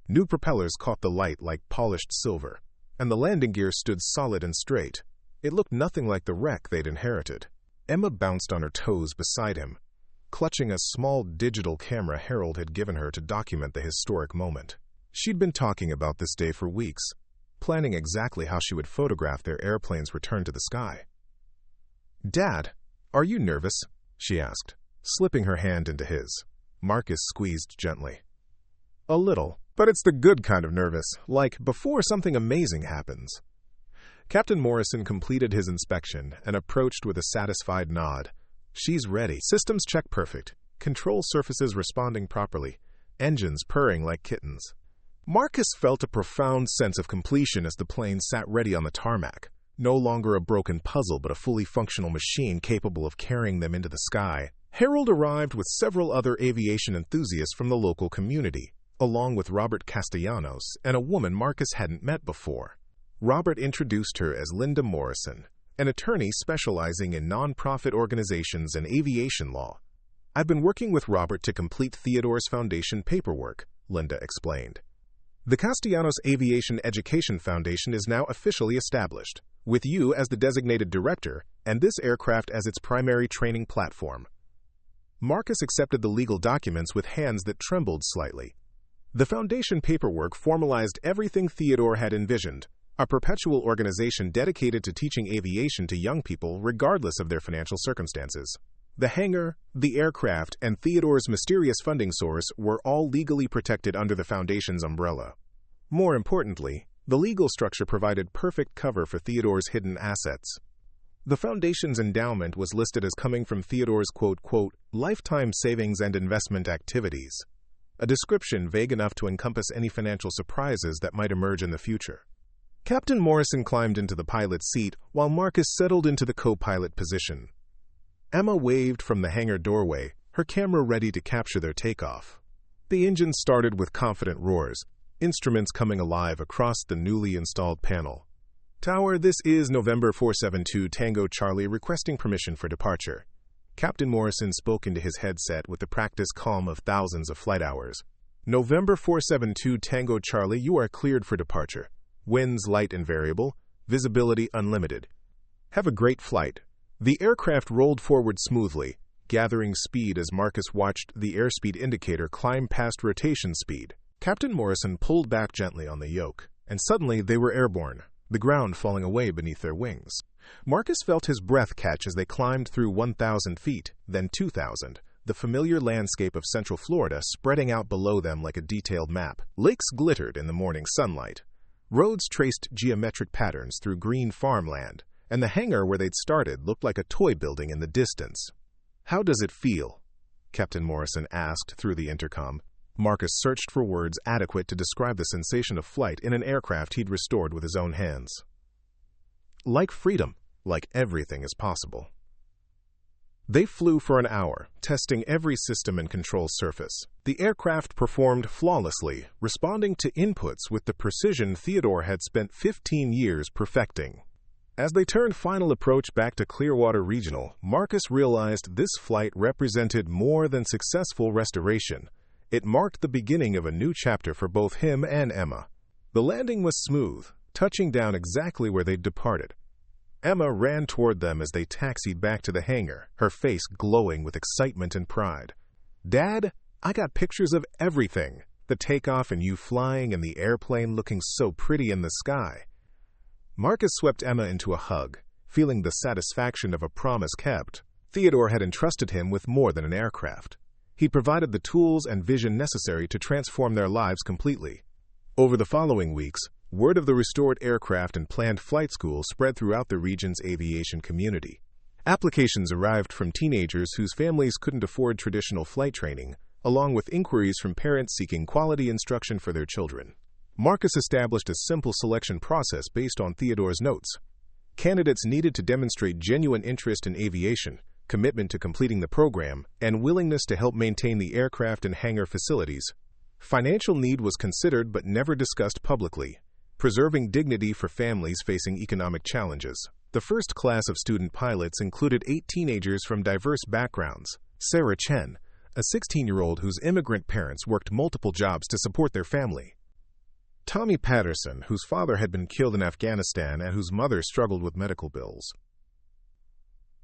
New propellers caught the light like polished silver, and the landing gear stood solid and straight. It looked nothing like the wreck they'd inherited. Emma bounced on her toes beside him, clutching a small digital camera Harold had given her to document the historic moment. She'd been talking about this day for weeks, planning exactly how she would photograph their airplane's return to the sky. "Dad, are you nervous?" she asked, slipping her hand into his. Marcus squeezed gently. "A little, but it's the good kind of nervous, like before something amazing happens." Captain Morrison completed his inspection and approached with a satisfied nod. "She's ready. Systems check perfect. Control surfaces responding properly. Engines purring like kittens." Marcus felt a profound sense of completion as the plane sat ready on the tarmac, no longer a broken puzzle but a fully functional machine capable of carrying them into the sky. Harold arrived with several other aviation enthusiasts from the local community, along with Robert Castellanos and a woman Marcus hadn't met before. Robert introduced her as Linda Morrison, an attorney specializing in nonprofit organizations and aviation law. "I've been working with Robert to complete Theodore's foundation paperwork," Linda explained. "The Castellanos Aviation Education Foundation is now officially established, with you as the designated director and this aircraft as its primary training platform." Marcus accepted the legal documents with hands that trembled slightly. The foundation paperwork formalized everything Theodore had envisioned, a perpetual organization dedicated to teaching aviation to young people regardless of their financial circumstances. The hangar, the aircraft, and Theodore's mysterious funding source were all legally protected under the Foundation's umbrella. More importantly, the legal structure provided perfect cover for Theodore's hidden assets. The Foundation's endowment was listed as coming from Theodore's quote, lifetime savings and investment activities, a description vague enough to encompass any financial surprises that might emerge in the future. Captain Morrison climbed into the pilot's seat while Marcus settled into the co-pilot position. Emma waved from the hangar doorway, her camera ready to capture their takeoff. The engine started with confident roars, instruments coming alive across the newly installed panel. "Tower, this is November 472 Tango Charlie requesting permission for departure." Captain Morrison spoke into his headset with the practiced calm of thousands of flight hours. "November 472 Tango Charlie, you are cleared for departure. Winds light and variable, visibility unlimited. Have a great flight." The aircraft rolled forward smoothly, gathering speed as Marcus watched the airspeed indicator climb past rotation speed. Captain Morrison pulled back gently on the yoke, and suddenly they were airborne, the ground falling away beneath their wings. Marcus felt his breath catch as they climbed through 1,000 feet, then 2,000, the familiar landscape of Central Florida spreading out below them like a detailed map. Lakes glittered in the morning sunlight. Roads traced geometric patterns through green farmland, and the hangar where they'd started looked like a toy building in the distance. "How does it feel?" Captain Morrison asked through the intercom. Marcus searched for words adequate to describe the sensation of flight in an aircraft he'd restored with his own hands. "Like freedom, like everything is possible." They flew for an hour, testing every system and control surface. The aircraft performed flawlessly, responding to inputs with the precision Theodore had spent 15 years perfecting. As they turned final approach back to Clearwater Regional, Marcus realized this flight represented more than successful restoration. It marked the beginning of a new chapter for both him and Emma. The landing was smooth, touching down exactly where they'd departed. Emma ran toward them as they taxied back to the hangar, her face glowing with excitement and pride. "Dad, I got pictures of everything. The takeoff and you flying and the airplane looking so pretty in the sky." Marcus swept Emma into a hug, feeling the satisfaction of a promise kept. Theodore had entrusted him with more than an aircraft. He provided the tools and vision necessary to transform their lives completely. Over the following weeks, word of the restored aircraft and planned flight school spread throughout the region's aviation community. Applications arrived from teenagers whose families couldn't afford traditional flight training, along with inquiries from parents seeking quality instruction for their children. Marcus established a simple selection process based on Theodore's notes. Candidates needed to demonstrate genuine interest in aviation, commitment to completing the program, and willingness to help maintain the aircraft and hangar facilities. Financial need was considered but never discussed publicly, preserving dignity for families facing economic challenges. The first class of student pilots included 8 teenagers from diverse backgrounds. Sarah Chen, a 16-year-old whose immigrant parents worked multiple jobs to support their family. Tommy Patterson, whose father had been killed in Afghanistan and whose mother struggled with medical bills.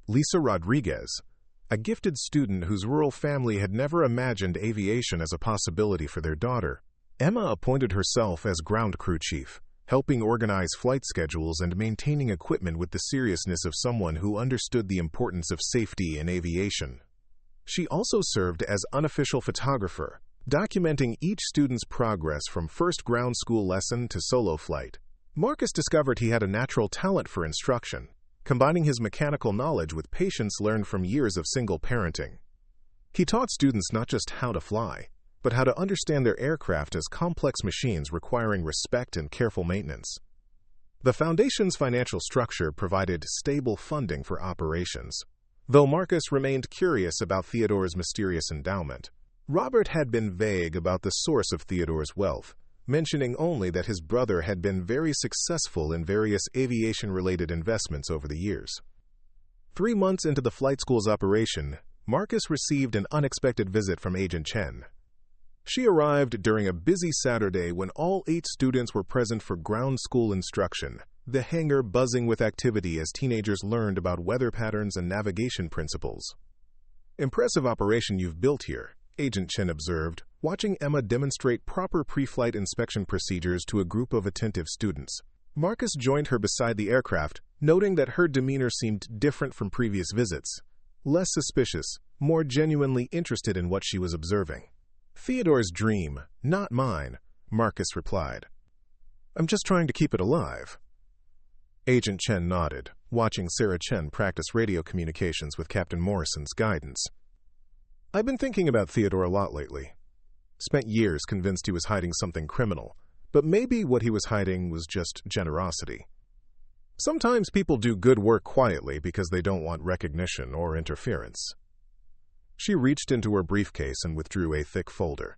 Lisa Rodriguez, a gifted student whose rural family had never imagined aviation as a possibility for their daughter. Emma appointed herself as ground crew chief, helping organize flight schedules and maintaining equipment with the seriousness of someone who understood the importance of safety in aviation. She also served as unofficial photographer, documenting each student's progress from first ground school lesson to solo flight. Marcus discovered he had a natural talent for instruction, combining his mechanical knowledge with patience learned from years of single parenting. He taught students not just how to fly, but how to understand their aircraft as complex machines requiring respect and careful maintenance. The Foundation's financial structure provided stable funding for operations. Though Marcus remained curious about Theodore's mysterious endowment, Robert had been vague about the source of Theodore's wealth, mentioning only that his brother had been very successful in various aviation-related investments over the years. 3 months into the flight school's operation, Marcus received an unexpected visit from Agent Chen. She arrived during a busy Saturday when all 8 students were present for ground school instruction, the hangar buzzing with activity as teenagers learned about weather patterns and navigation principles. "Impressive operation you've built here," Agent Chen observed, watching Emma demonstrate proper pre-flight inspection procedures to a group of attentive students. Marcus joined her beside the aircraft, noting that her demeanor seemed different from previous visits. Less suspicious, more genuinely interested in what she was observing. "Theodore's dream, not mine," Marcus replied. "I'm just trying to keep it alive." Agent Chen nodded, watching Sarah Chen practice radio communications with Captain Morrison's guidance. "I've been thinking about Theodore a lot lately. Spent years convinced he was hiding something criminal, but maybe what he was hiding was just generosity. Sometimes people do good work quietly because they don't want recognition or interference." She reached into her briefcase and withdrew a thick folder.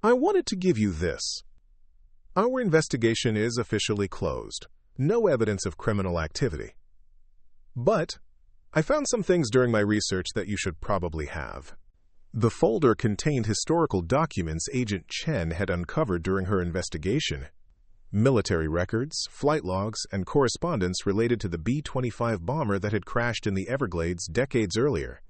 "I wanted to give you this. Our investigation is officially closed. No evidence of criminal activity. But I found some things during my research that you should probably have." The folder contained historical documents Agent Chen had uncovered during her investigation. Military records, flight logs, and correspondence related to the B-25 bomber that had crashed in the Everglades decades earlier.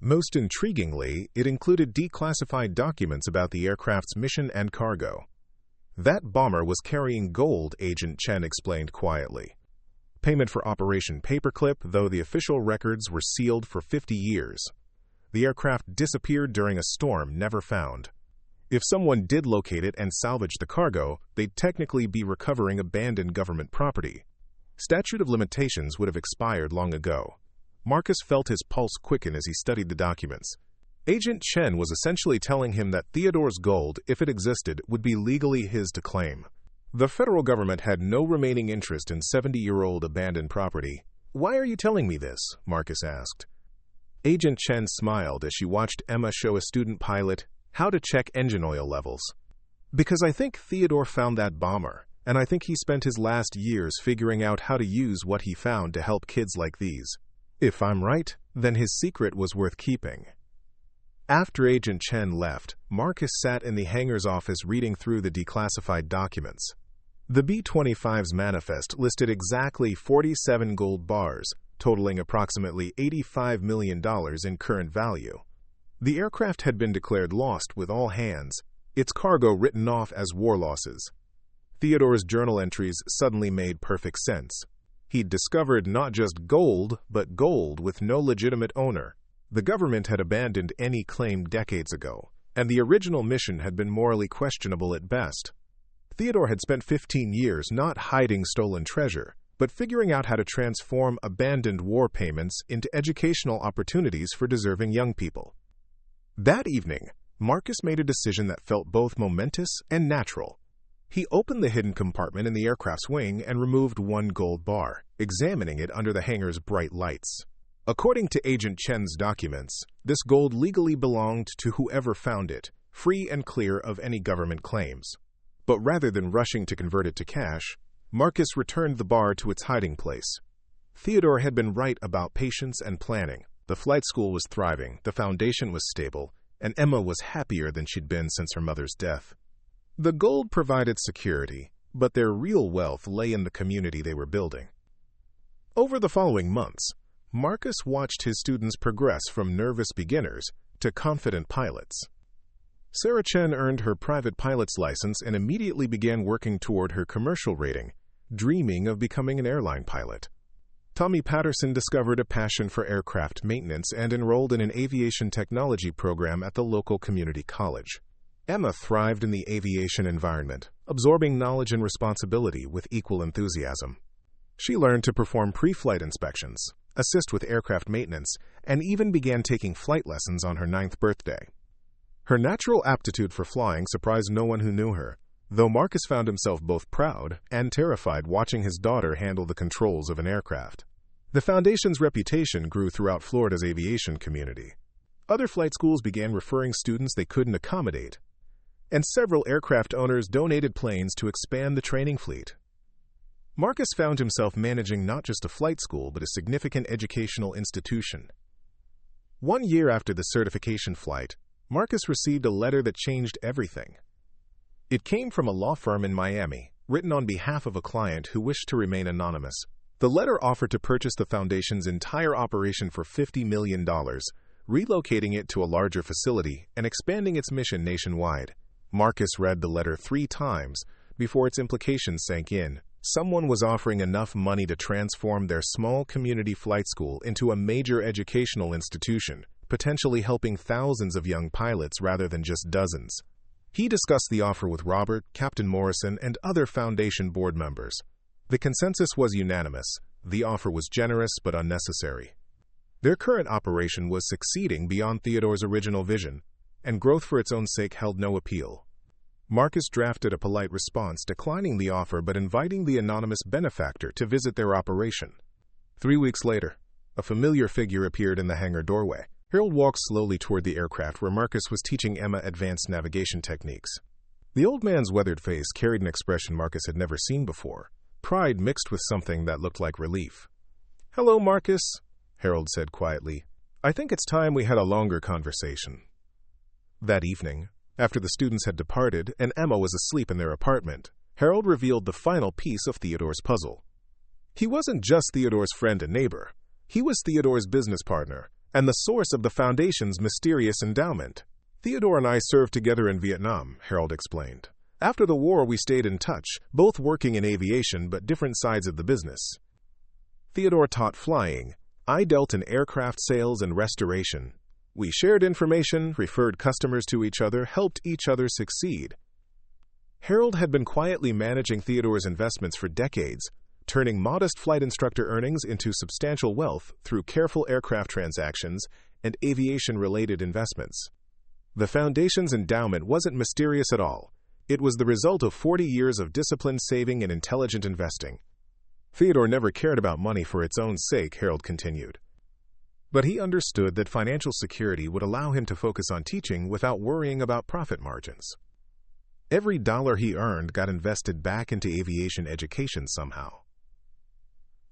Most intriguingly, it included declassified documents about the aircraft's mission and cargo. "That bomber was carrying gold," Agent Chen explained quietly. "Payment for Operation Paperclip, though the official records were sealed for 50 years. The aircraft disappeared during a storm, never found. If someone did locate it and salvage the cargo, they'd technically be recovering abandoned government property. Statute of limitations would have expired long ago." Marcus felt his pulse quicken as he studied the documents. Agent Chen was essentially telling him that Theodore's gold, if it existed, would be legally his to claim. The federal government had no remaining interest in 70-year-old abandoned property. "Why are you telling me this?" Marcus asked. Agent Chen smiled as she watched Emma show a student pilot how to check engine oil levels. "Because I think Theodore found that bomber, and I think he spent his last years figuring out how to use what he found to help kids like these. If I'm right, then his secret was worth keeping." After Agent Chen left, Marcus sat in the hangar's office reading through the declassified documents. The B-25's manifest listed exactly 47 gold bars, totaling approximately $85 million in current value. The aircraft had been declared lost with all hands, its cargo written off as war losses. Theodore's journal entries suddenly made perfect sense. He'd discovered not just gold, but gold with no legitimate owner. The government had abandoned any claim decades ago, and the original mission had been morally questionable at best. Theodore had spent 15 years not hiding stolen treasure, but figuring out how to transform abandoned war payments into educational opportunities for deserving young people. That evening, Marcus made a decision that felt both momentous and natural. He opened the hidden compartment in the aircraft's wing and removed one gold bar, examining it under the hangar's bright lights. According to Agent Chen's documents, this gold legally belonged to whoever found it, free and clear of any government claims. But rather than rushing to convert it to cash, Marcus returned the bar to its hiding place. Theodore had been right about patience and planning. The flight school was thriving, the foundation was stable, and Emma was happier than she'd been since her mother's death. The gold provided security, but their real wealth lay in the community they were building. Over the following months, Marcus watched his students progress from nervous beginners to confident pilots. Sarah Chen earned her private pilot's license and immediately began working toward her commercial rating, dreaming of becoming an airline pilot. Tommy Patterson discovered a passion for aircraft maintenance and enrolled in an aviation technology program at the local community college. Emma thrived in the aviation environment, absorbing knowledge and responsibility with equal enthusiasm. She learned to perform pre-flight inspections, assist with aircraft maintenance, and even began taking flight lessons on her 9th birthday. Her natural aptitude for flying surprised no one who knew her. though Marcus found himself both proud and terrified watching his daughter handle the controls of an aircraft. The Foundation's reputation grew throughout Florida's aviation community. Other flight schools began referring students they couldn't accommodate, and several aircraft owners donated planes to expand the training fleet. Marcus found himself managing not just a flight school but a significant educational institution. 1 year after the certification flight, Marcus received a letter that changed everything. It came from a law firm in Miami, written on behalf of a client who wished to remain anonymous. The letter offered to purchase the Foundation's entire operation for $50 million, relocating it to a larger facility and expanding its mission nationwide. Marcus read the letter 3 times before its implications sank in. Someone was offering enough money to transform their small community flight school into a major educational institution, potentially helping thousands of young pilots rather than just dozens. He discussed the offer with Robert, Captain Morrison, and other Foundation board members. The consensus was unanimous. The offer was generous but unnecessary. Their current operation was succeeding beyond Theodore's original vision, and growth for its own sake held no appeal. Marcus drafted a polite response declining the offer but inviting the anonymous benefactor to visit their operation. 3 weeks later, a familiar figure appeared in the hangar doorway. Harold walked slowly toward the aircraft where Marcus was teaching Emma advanced navigation techniques. The old man's weathered face carried an expression Marcus had never seen before, pride mixed with something that looked like relief. "Hello, Marcus," Harold said quietly. "I think it's time we had a longer conversation." That evening, after the students had departed and Emma was asleep in their apartment, Harold revealed the final piece of Theodore's puzzle. He wasn't just Theodore's friend and neighbor. He was Theodore's business partner and the source of the Foundation's mysterious endowment. "Theodore and I served together in Vietnam," Harold explained. "After the war, we stayed in touch, both working in aviation but different sides of the business. Theodore taught flying. I dealt in aircraft sales and restoration. We shared information, referred customers to each other, helped each other succeed." Harold had been quietly managing Theodore's investments for decades, turning modest flight instructor earnings into substantial wealth through careful aircraft transactions and aviation-related investments. The Foundation's endowment wasn't mysterious at all. It was the result of 40 years of disciplined saving and intelligent investing. Theodore never cared about money for its own sake, Harold continued. But he understood that financial security would allow him to focus on teaching without worrying about profit margins. Every dollar he earned got invested back into aviation education somehow.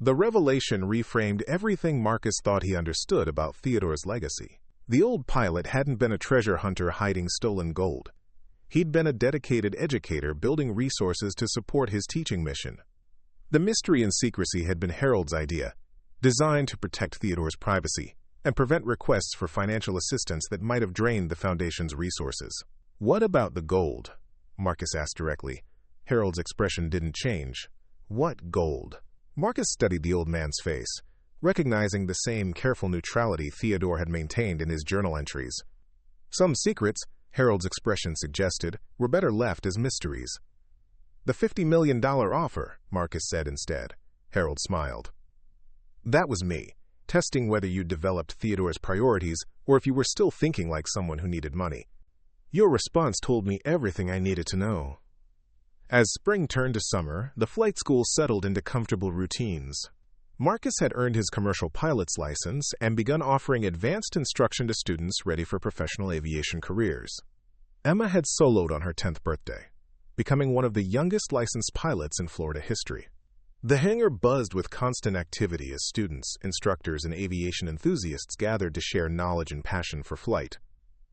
The revelation reframed everything Marcus thought he understood about Theodore's legacy. The old pilot hadn't been a treasure hunter hiding stolen gold. He'd been a dedicated educator building resources to support his teaching mission. The mystery and secrecy had been Harold's idea, designed to protect Theodore's privacy and prevent requests for financial assistance that might have drained the Foundation's resources. "What about the gold?" Marcus asked directly. Harold's expression didn't change. "What gold?" Marcus studied the old man's face, recognizing the same careful neutrality Theodore had maintained in his journal entries. Some secrets, Harold's expression suggested, were better left as mysteries. "The $50 million offer," Marcus said instead. Harold smiled. "That was me, testing whether you developed Theodore's priorities or if you were still thinking like someone who needed money. Your response told me everything I needed to know." As spring turned to summer, the flight school settled into comfortable routines. Marcus had earned his commercial pilot's license and begun offering advanced instruction to students ready for professional aviation careers. Emma had soloed on her 10th birthday, becoming one of the youngest licensed pilots in Florida history. The hangar buzzed with constant activity as students, instructors, and aviation enthusiasts gathered to share knowledge and passion for flight.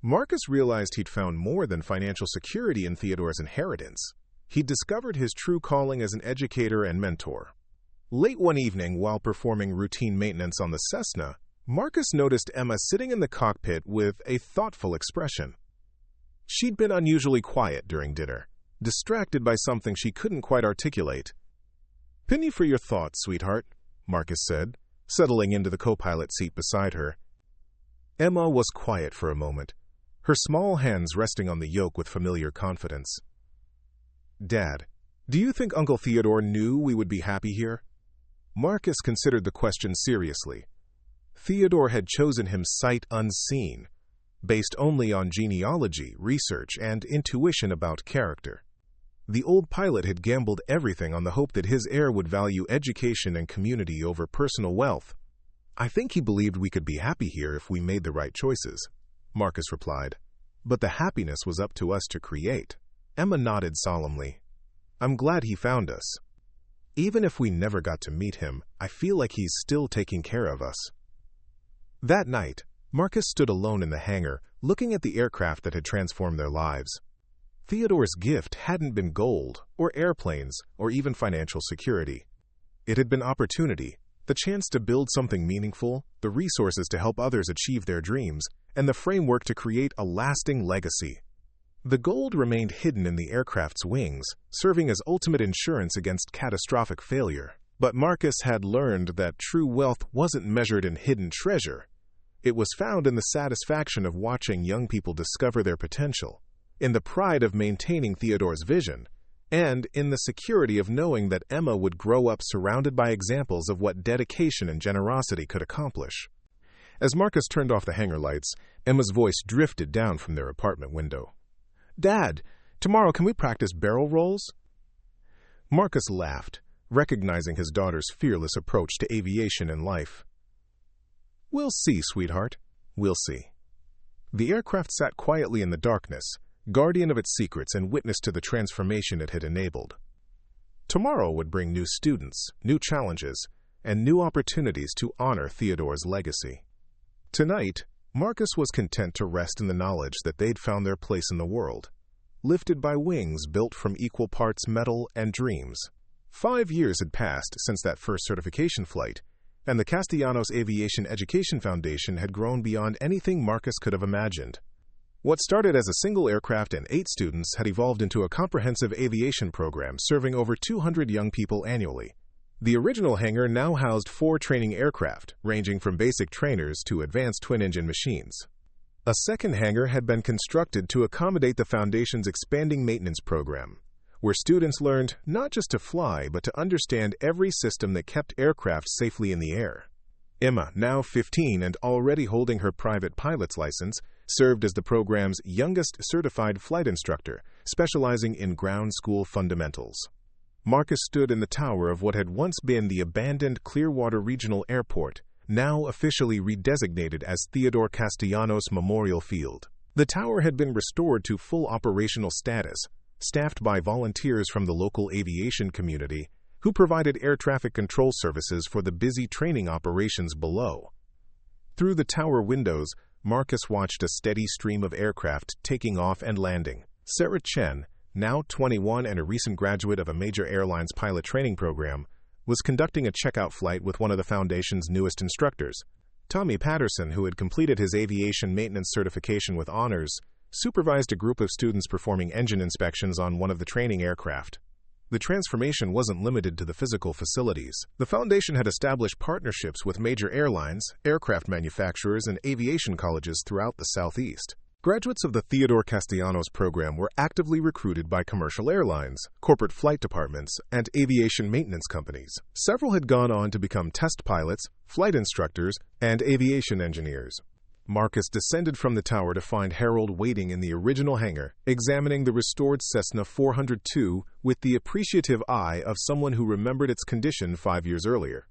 Marcus realized he'd found more than financial security in Theodore's inheritance. He'd discovered his true calling as an educator and mentor. Late one evening, while performing routine maintenance on the Cessna, Marcus noticed Emma sitting in the cockpit with a thoughtful expression. She'd been unusually quiet during dinner, distracted by something she couldn't quite articulate. "Penny for your thoughts, sweetheart," Marcus said, settling into the co-pilot seat beside her. Emma was quiet for a moment, her small hands resting on the yoke with familiar confidence. "Dad, do you think Uncle Theodore knew we would be happy here?" Marcus considered the question seriously. Theodore had chosen him sight unseen, based only on genealogy, research, and intuition about character. The old pilot had gambled everything on the hope that his heir would value education and community over personal wealth. "I think he believed we could be happy here if we made the right choices," Marcus replied. "But the happiness was up to us to create." Emma nodded solemnly. "I'm glad he found us. Even if we never got to meet him, I feel like he's still taking care of us." That night, Marcus stood alone in the hangar, looking at the aircraft that had transformed their lives. Theodore's gift hadn't been gold, or airplanes, or even financial security. It had been opportunity, the chance to build something meaningful, the resources to help others achieve their dreams, and the framework to create a lasting legacy. The gold remained hidden in the aircraft's wings, serving as ultimate insurance against catastrophic failure. But Marcus had learned that true wealth wasn't measured in hidden treasure. It was found in the satisfaction of watching young people discover their potential, in the pride of maintaining Theodore's vision, and in the security of knowing that Emma would grow up surrounded by examples of what dedication and generosity could accomplish. As Marcus turned off the hangar lights, Emma's voice drifted down from their apartment window. "Dad, tomorrow can we practice barrel rolls?" Marcus laughed, recognizing his daughter's fearless approach to aviation and life. "We'll see, sweetheart. We'll see." The aircraft sat quietly in the darkness, guardian of its secrets and witness to the transformation it had enabled. Tomorrow would bring new students, new challenges, and new opportunities to honor Theodore's legacy. Tonight, Marcus was content to rest in the knowledge that they'd found their place in the world, lifted by wings built from equal parts metal and dreams. 5 years had passed since that first certification flight, and the Castellanos Aviation Education Foundation had grown beyond anything Marcus could have imagined. What started as a single aircraft and 8 students had evolved into a comprehensive aviation program serving over 200 young people annually. The original hangar now housed 4 training aircraft, ranging from basic trainers to advanced twin-engine machines. A second hangar had been constructed to accommodate the Foundation's expanding maintenance program, where students learned not just to fly, but to understand every system that kept aircraft safely in the air. Emma, now 15 and already holding her private pilot's license, served as the program's youngest certified flight instructor, specializing in ground school fundamentals. Marcus stood in the tower of what had once been the abandoned Clearwater Regional Airport, now officially redesignated as Theodore Castellanos Memorial Field. The tower had been restored to full operational status, staffed by volunteers from the local aviation community, who provided air traffic control services for the busy training operations below. Through the tower windows, Marcus watched a steady stream of aircraft taking off and landing. Sarah Chen, now 21 and a recent graduate of a major airline's pilot training program, was conducting a checkout flight with one of the Foundation's newest instructors. Tommy Patterson, who had completed his aviation maintenance certification with honors, supervised a group of students performing engine inspections on one of the training aircraft. The transformation wasn't limited to the physical facilities. The Foundation had established partnerships with major airlines, aircraft manufacturers, and aviation colleges throughout the Southeast. Graduates of the Theodore Castellanos program were actively recruited by commercial airlines, corporate flight departments, and aviation maintenance companies. Several had gone on to become test pilots, flight instructors, and aviation engineers. Marcus descended from the tower to find Harold waiting in the original hangar, examining the restored Cessna 402 with the appreciative eye of someone who remembered its condition 5 years earlier.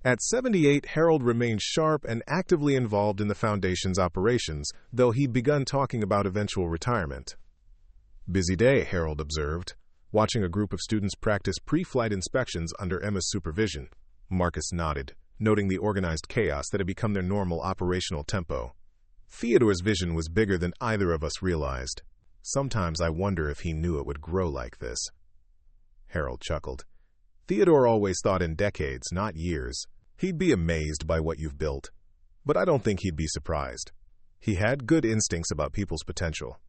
At 78, Harold remained sharp and actively involved in the Foundation's operations, though he'd begun talking about eventual retirement. "Busy day," Harold observed, watching a group of students practice pre-flight inspections under Emma's supervision. Marcus nodded, noting the organized chaos that had become their normal operational tempo. Theodore's vision was bigger than either of us realized. Sometimes I wonder if he knew it would grow like this. Harold chuckled. Theodore always thought in decades, not years. He'd be amazed by what you've built. But I don't think he'd be surprised. He had good instincts about people's potential.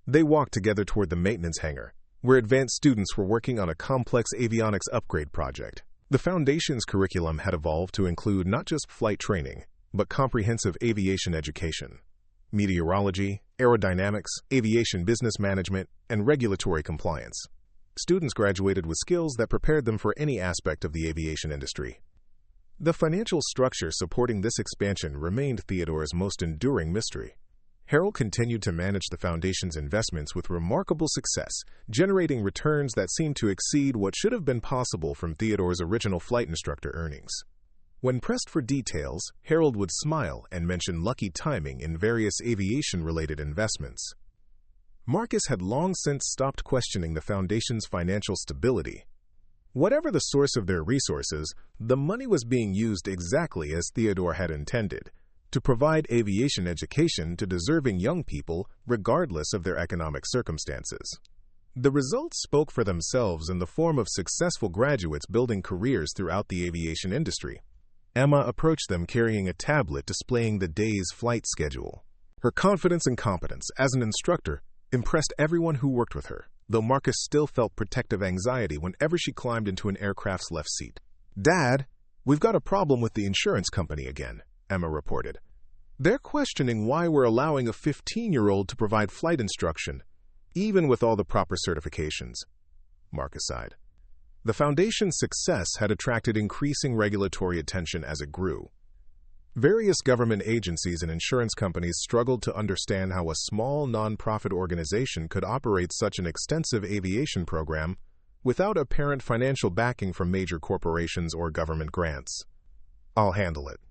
They walked together toward the maintenance hangar, where advanced students were working on a complex avionics upgrade project. The Foundation's curriculum had evolved to include not just flight training, but comprehensive aviation education. Meteorology, aerodynamics, aviation business management, and regulatory compliance. Students graduated with skills that prepared them for any aspect of the aviation industry. The financial structure supporting this expansion remained Theodore's most enduring mystery. Harold continued to manage the foundation's investments with remarkable success, generating returns that seemed to exceed what should have been possible from Theodore's original flight instructor earnings. When pressed for details, Harold would smile and mention lucky timing in various aviation-related investments. Marcus had long since stopped questioning the foundation's financial stability. Whatever the source of their resources, the money was being used exactly as Theodore had intended, to provide aviation education to deserving young people regardless of their economic circumstances. The results spoke for themselves in the form of successful graduates building careers throughout the aviation industry. Emma approached them carrying a tablet displaying the day's flight schedule. Her confidence and competence as an instructor impressed everyone who worked with her, though Marcus still felt protective anxiety whenever she climbed into an aircraft's left seat. "Dad, we've got a problem with the insurance company again," Emma reported. "They're questioning why we're allowing a 15-year-old to provide flight instruction, even with all the proper certifications." Marcus sighed. The Foundation's success had attracted increasing regulatory attention as it grew. Various government agencies and insurance companies struggled to understand how a small nonprofit organization could operate such an extensive aviation program without apparent financial backing from major corporations or government grants. "I'll handle it,"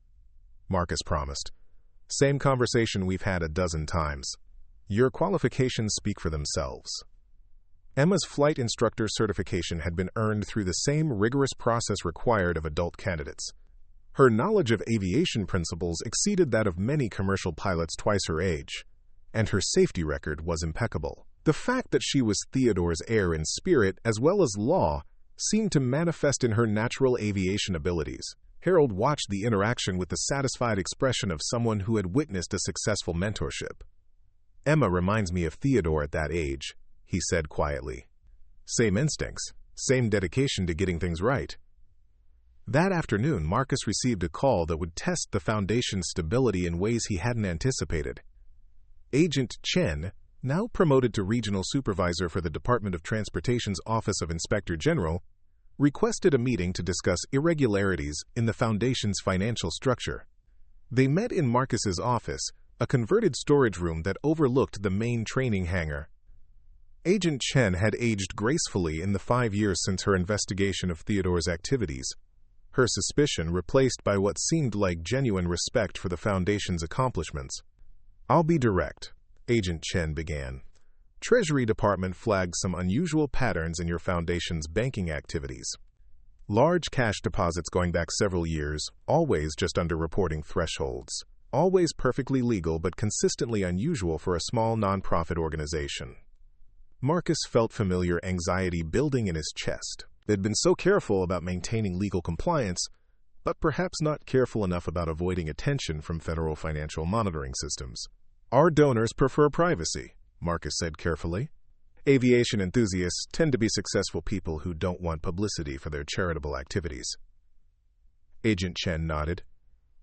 Marcus promised. "Same conversation we've had a dozen times. Your qualifications speak for themselves." Emma's flight instructor certification had been earned through the same rigorous process required of adult candidates. Her knowledge of aviation principles exceeded that of many commercial pilots twice her age, and her safety record was impeccable. The fact that she was Theodore's heir in spirit as well as law seemed to manifest in her natural aviation abilities. Harold watched the interaction with the satisfied expression of someone who had witnessed a successful mentorship. "Emma reminds me of Theodore at that age," he said quietly. "Same instincts, same dedication to getting things right." That afternoon, Marcus received a call that would test the Foundation's stability in ways he hadn't anticipated. Agent Chen, now promoted to regional supervisor for the Department of Transportation's Office of Inspector General, requested a meeting to discuss irregularities in the Foundation's financial structure. They met in Marcus's office, a converted storage room that overlooked the main training hangar. Agent Chen had aged gracefully in the 5 years since her investigation of Theodore's activities, her suspicion replaced by what seemed like genuine respect for the Foundation's accomplishments. "I'll be direct," Agent Chen began. "Treasury Department flagged some unusual patterns in your Foundation's banking activities. Large cash deposits going back several years, always just under reporting thresholds. Always perfectly legal but consistently unusual for a small nonprofit organization." Marcus felt familiar anxiety building in his chest. They'd been so careful about maintaining legal compliance, but perhaps not careful enough about avoiding attention from federal financial monitoring systems. "Our donors prefer privacy," Marcus said carefully. "Aviation enthusiasts tend to be successful people who don't want publicity for their charitable activities." Agent Chen nodded.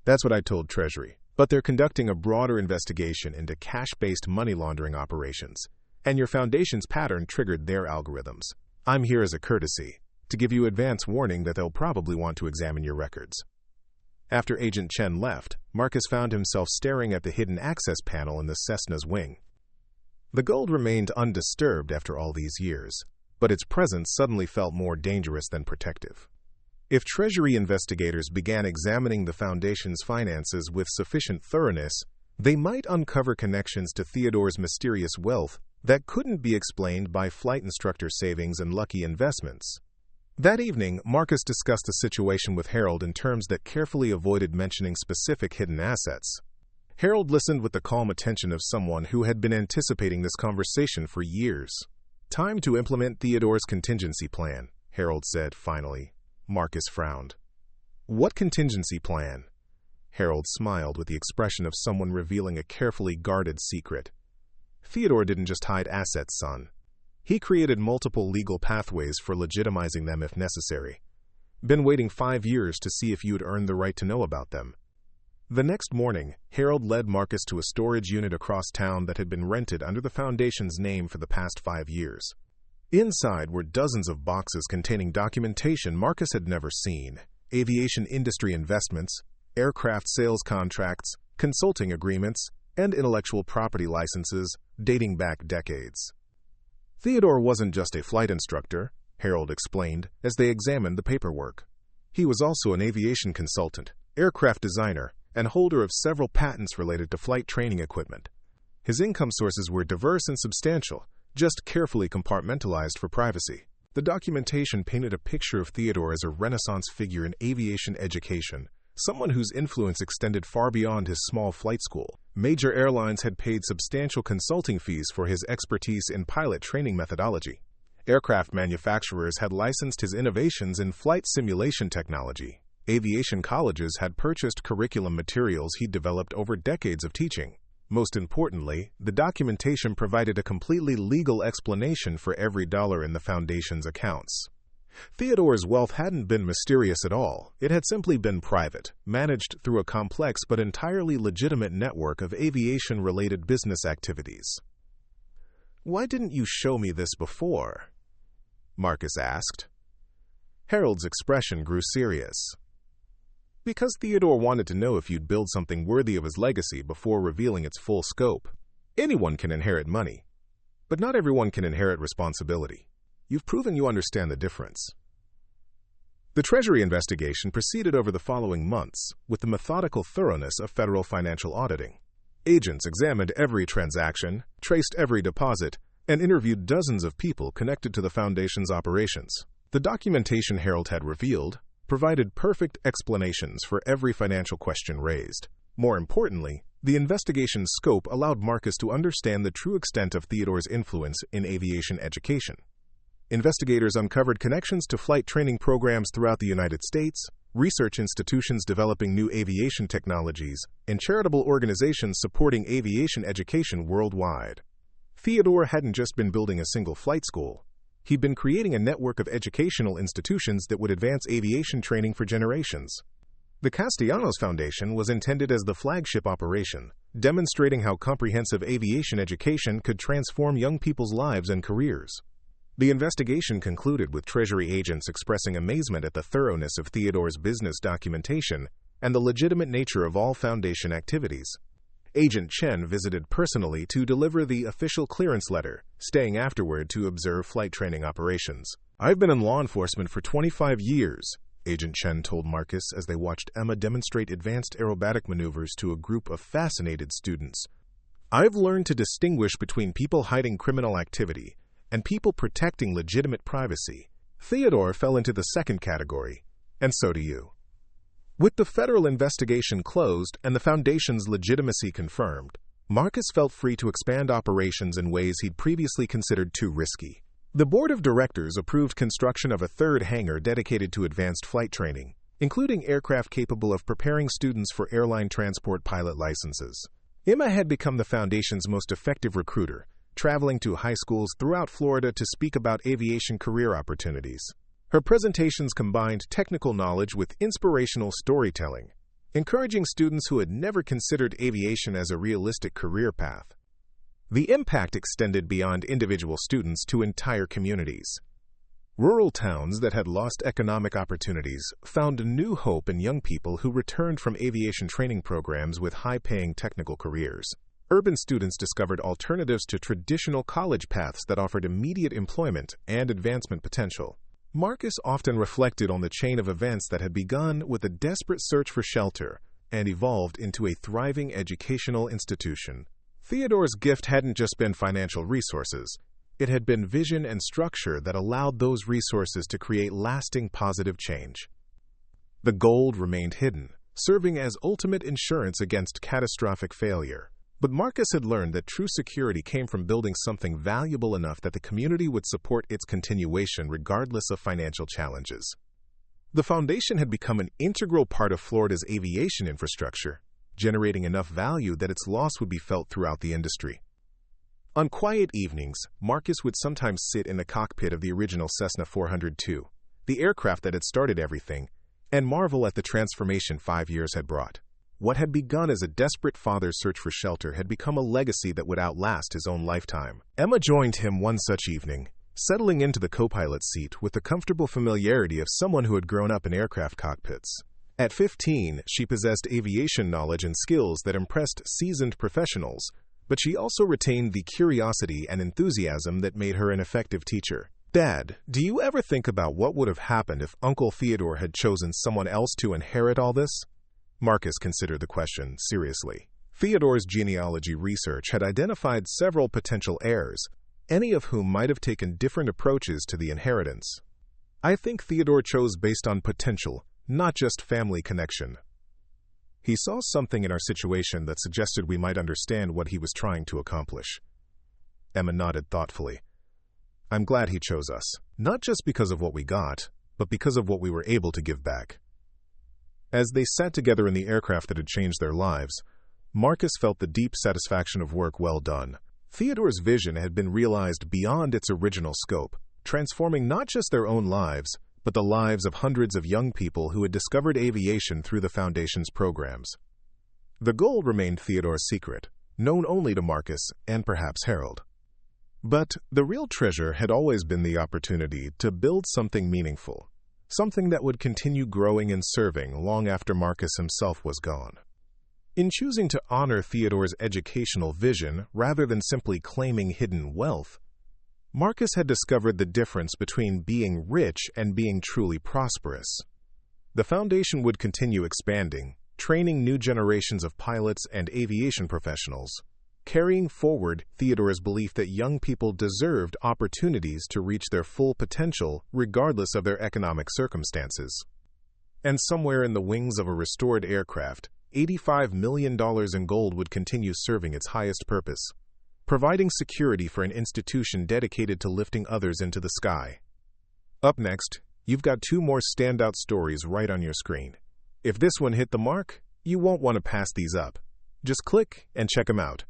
"That's what I told Treasury, but they're conducting a broader investigation into cash-based money laundering operations, and your Foundation's pattern triggered their algorithms. I'm here as a courtesy, to give you advance warning that they'll probably want to examine your records." After Agent Chen left, Marcus found himself staring at the hidden access panel in the Cessna's wing. The gold remained undisturbed after all these years, but its presence suddenly felt more dangerous than protective. If Treasury investigators began examining the Foundation's finances with sufficient thoroughness, they might uncover connections to Theodore's mysterious wealth that couldn't be explained by flight instructor savings and lucky investments. That evening, Marcus discussed the situation with Harold in terms that carefully avoided mentioning specific hidden assets. Harold listened with the calm attention of someone who had been anticipating this conversation for years. "Time to implement Theodore's contingency plan," Harold said finally. Marcus frowned. "What contingency plan?" Harold smiled with the expression of someone revealing a carefully guarded secret. "Theodore didn't just hide assets, son. He created multiple legal pathways for legitimizing them if necessary. Been waiting 5 years to see if you'd earned the right to know about them." The next morning, Harold led Marcus to a storage unit across town that had been rented under the Foundation's name for the past 5 years. Inside were dozens of boxes containing documentation Marcus had never seen: aviation industry investments, aircraft sales contracts, consulting agreements, and intellectual property licenses dating back decades. Theodore wasn't just a flight instructor, Harold explained as they examined the paperwork. He was also an aviation consultant, aircraft designer, and holder of several patents related to flight training equipment. His income sources were diverse and substantial, just carefully compartmentalized for privacy. The documentation painted a picture of Theodore as a Renaissance figure in aviation education, someone whose influence extended far beyond his small flight school. Major airlines had paid substantial consulting fees for his expertise in pilot training methodology. Aircraft manufacturers had licensed his innovations in flight simulation technology. Aviation colleges had purchased curriculum materials he'd developed over decades of teaching. Most importantly, the documentation provided a completely legal explanation for every dollar in the Foundation's accounts. Theodore's wealth hadn't been mysterious at all. It had simply been private, managed through a complex but entirely legitimate network of aviation-related business activities. "Why didn't you show me this before?" Marcus asked. Harold's expression grew serious. "Because Theodore wanted to know if you'd build something worthy of his legacy before revealing its full scope. Anyone can inherit money, but not everyone can inherit responsibility. You've proven you understand the difference." The Treasury investigation proceeded over the following months with the methodical thoroughness of federal financial auditing. Agents examined every transaction, traced every deposit, and interviewed dozens of people connected to the Foundation's operations. The documentation Harold had revealed provided perfect explanations for every financial question raised. More importantly, the investigation's scope allowed Marcus to understand the true extent of Theodore's influence in aviation education. Investigators uncovered connections to flight training programs throughout the United States, research institutions developing new aviation technologies, and charitable organizations supporting aviation education worldwide. Theodore hadn't just been building a single flight school. He'd been creating a network of educational institutions that would advance aviation training for generations. The Castellanos Foundation was intended as the flagship operation, demonstrating how comprehensive aviation education could transform young people's lives and careers. The investigation concluded with Treasury agents expressing amazement at the thoroughness of Theodore's business documentation and the legitimate nature of all Foundation activities. Agent Chen visited personally to deliver the official clearance letter, staying afterward to observe flight training operations. "I've been in law enforcement for 25 years, Agent Chen told Marcus as they watched Emma demonstrate advanced aerobatic maneuvers to a group of fascinated students. "I've learned to distinguish between people hiding criminal activity and people protecting legitimate privacy. Theodore fell into the second category, and so do you." With the federal investigation closed and the Foundation's legitimacy confirmed, Marcus felt free to expand operations in ways he'd previously considered too risky. The board of directors approved construction of a third hangar dedicated to advanced flight training, including aircraft capable of preparing students for airline transport pilot licenses. Emma had become the Foundation's most effective recruiter, traveling to high schools throughout Florida to speak about aviation career opportunities. Her presentations combined technical knowledge with inspirational storytelling, encouraging students who had never considered aviation as a realistic career path. The impact extended beyond individual students to entire communities. Rural towns that had lost economic opportunities found new hope in young people who returned from aviation training programs with high-paying technical careers. Urban students discovered alternatives to traditional college paths that offered immediate employment and advancement potential. Marcus often reflected on the chain of events that had begun with a desperate search for shelter and evolved into a thriving educational institution. Theodore's gift hadn't just been financial resources. It had been vision and structure that allowed those resources to create lasting positive change. The gold remained hidden, serving as ultimate insurance against catastrophic failure. But Marcus had learned that true security came from building something valuable enough that the community would support its continuation regardless of financial challenges. The Foundation had become an integral part of Florida's aviation infrastructure, generating enough value that its loss would be felt throughout the industry. On quiet evenings, Marcus would sometimes sit in the cockpit of the original Cessna 402, the aircraft that had started everything, and marvel at the transformation 5 years had brought. What had begun as a desperate father's search for shelter had become a legacy that would outlast his own lifetime. Emma joined him one such evening, settling into the co-pilot seat with the comfortable familiarity of someone who had grown up in aircraft cockpits. At 15, she possessed aviation knowledge and skills that impressed seasoned professionals, but she also retained the curiosity and enthusiasm that made her an effective teacher. Dad, do you ever think about what would have happened if Uncle Theodore had chosen someone else to inherit all this? Marcus considered the question seriously. Theodore's genealogy research had identified several potential heirs, any of whom might have taken different approaches to the inheritance. I think Theodore chose based on potential, not just family connection. He saw something in our situation that suggested we might understand what he was trying to accomplish. Emma nodded thoughtfully. I'm glad he chose us, not just because of what we got, but because of what we were able to give back. As they sat together in the aircraft that had changed their lives, Marcus felt the deep satisfaction of work well done. Theodore's vision had been realized beyond its original scope, transforming not just their own lives, but the lives of hundreds of young people who had discovered aviation through the Foundation's programs. The gold remained Theodore's secret, known only to Marcus and perhaps Harold. But the real treasure had always been the opportunity to build something meaningful, something that would continue growing and serving long after Marcus himself was gone. In choosing to honor Theodore's educational vision rather than simply claiming hidden wealth, Marcus had discovered the difference between being rich and being truly prosperous. The Foundation would continue expanding, training new generations of pilots and aviation professionals, carrying forward Theodore's belief that young people deserved opportunities to reach their full potential regardless of their economic circumstances. And somewhere in the wings of a restored aircraft, $85 million in gold would continue serving its highest purpose, providing security for an institution dedicated to lifting others into the sky. Up next, you've got two more standout stories right on your screen. If this one hit the mark, you won't want to pass these up. Just click and check them out.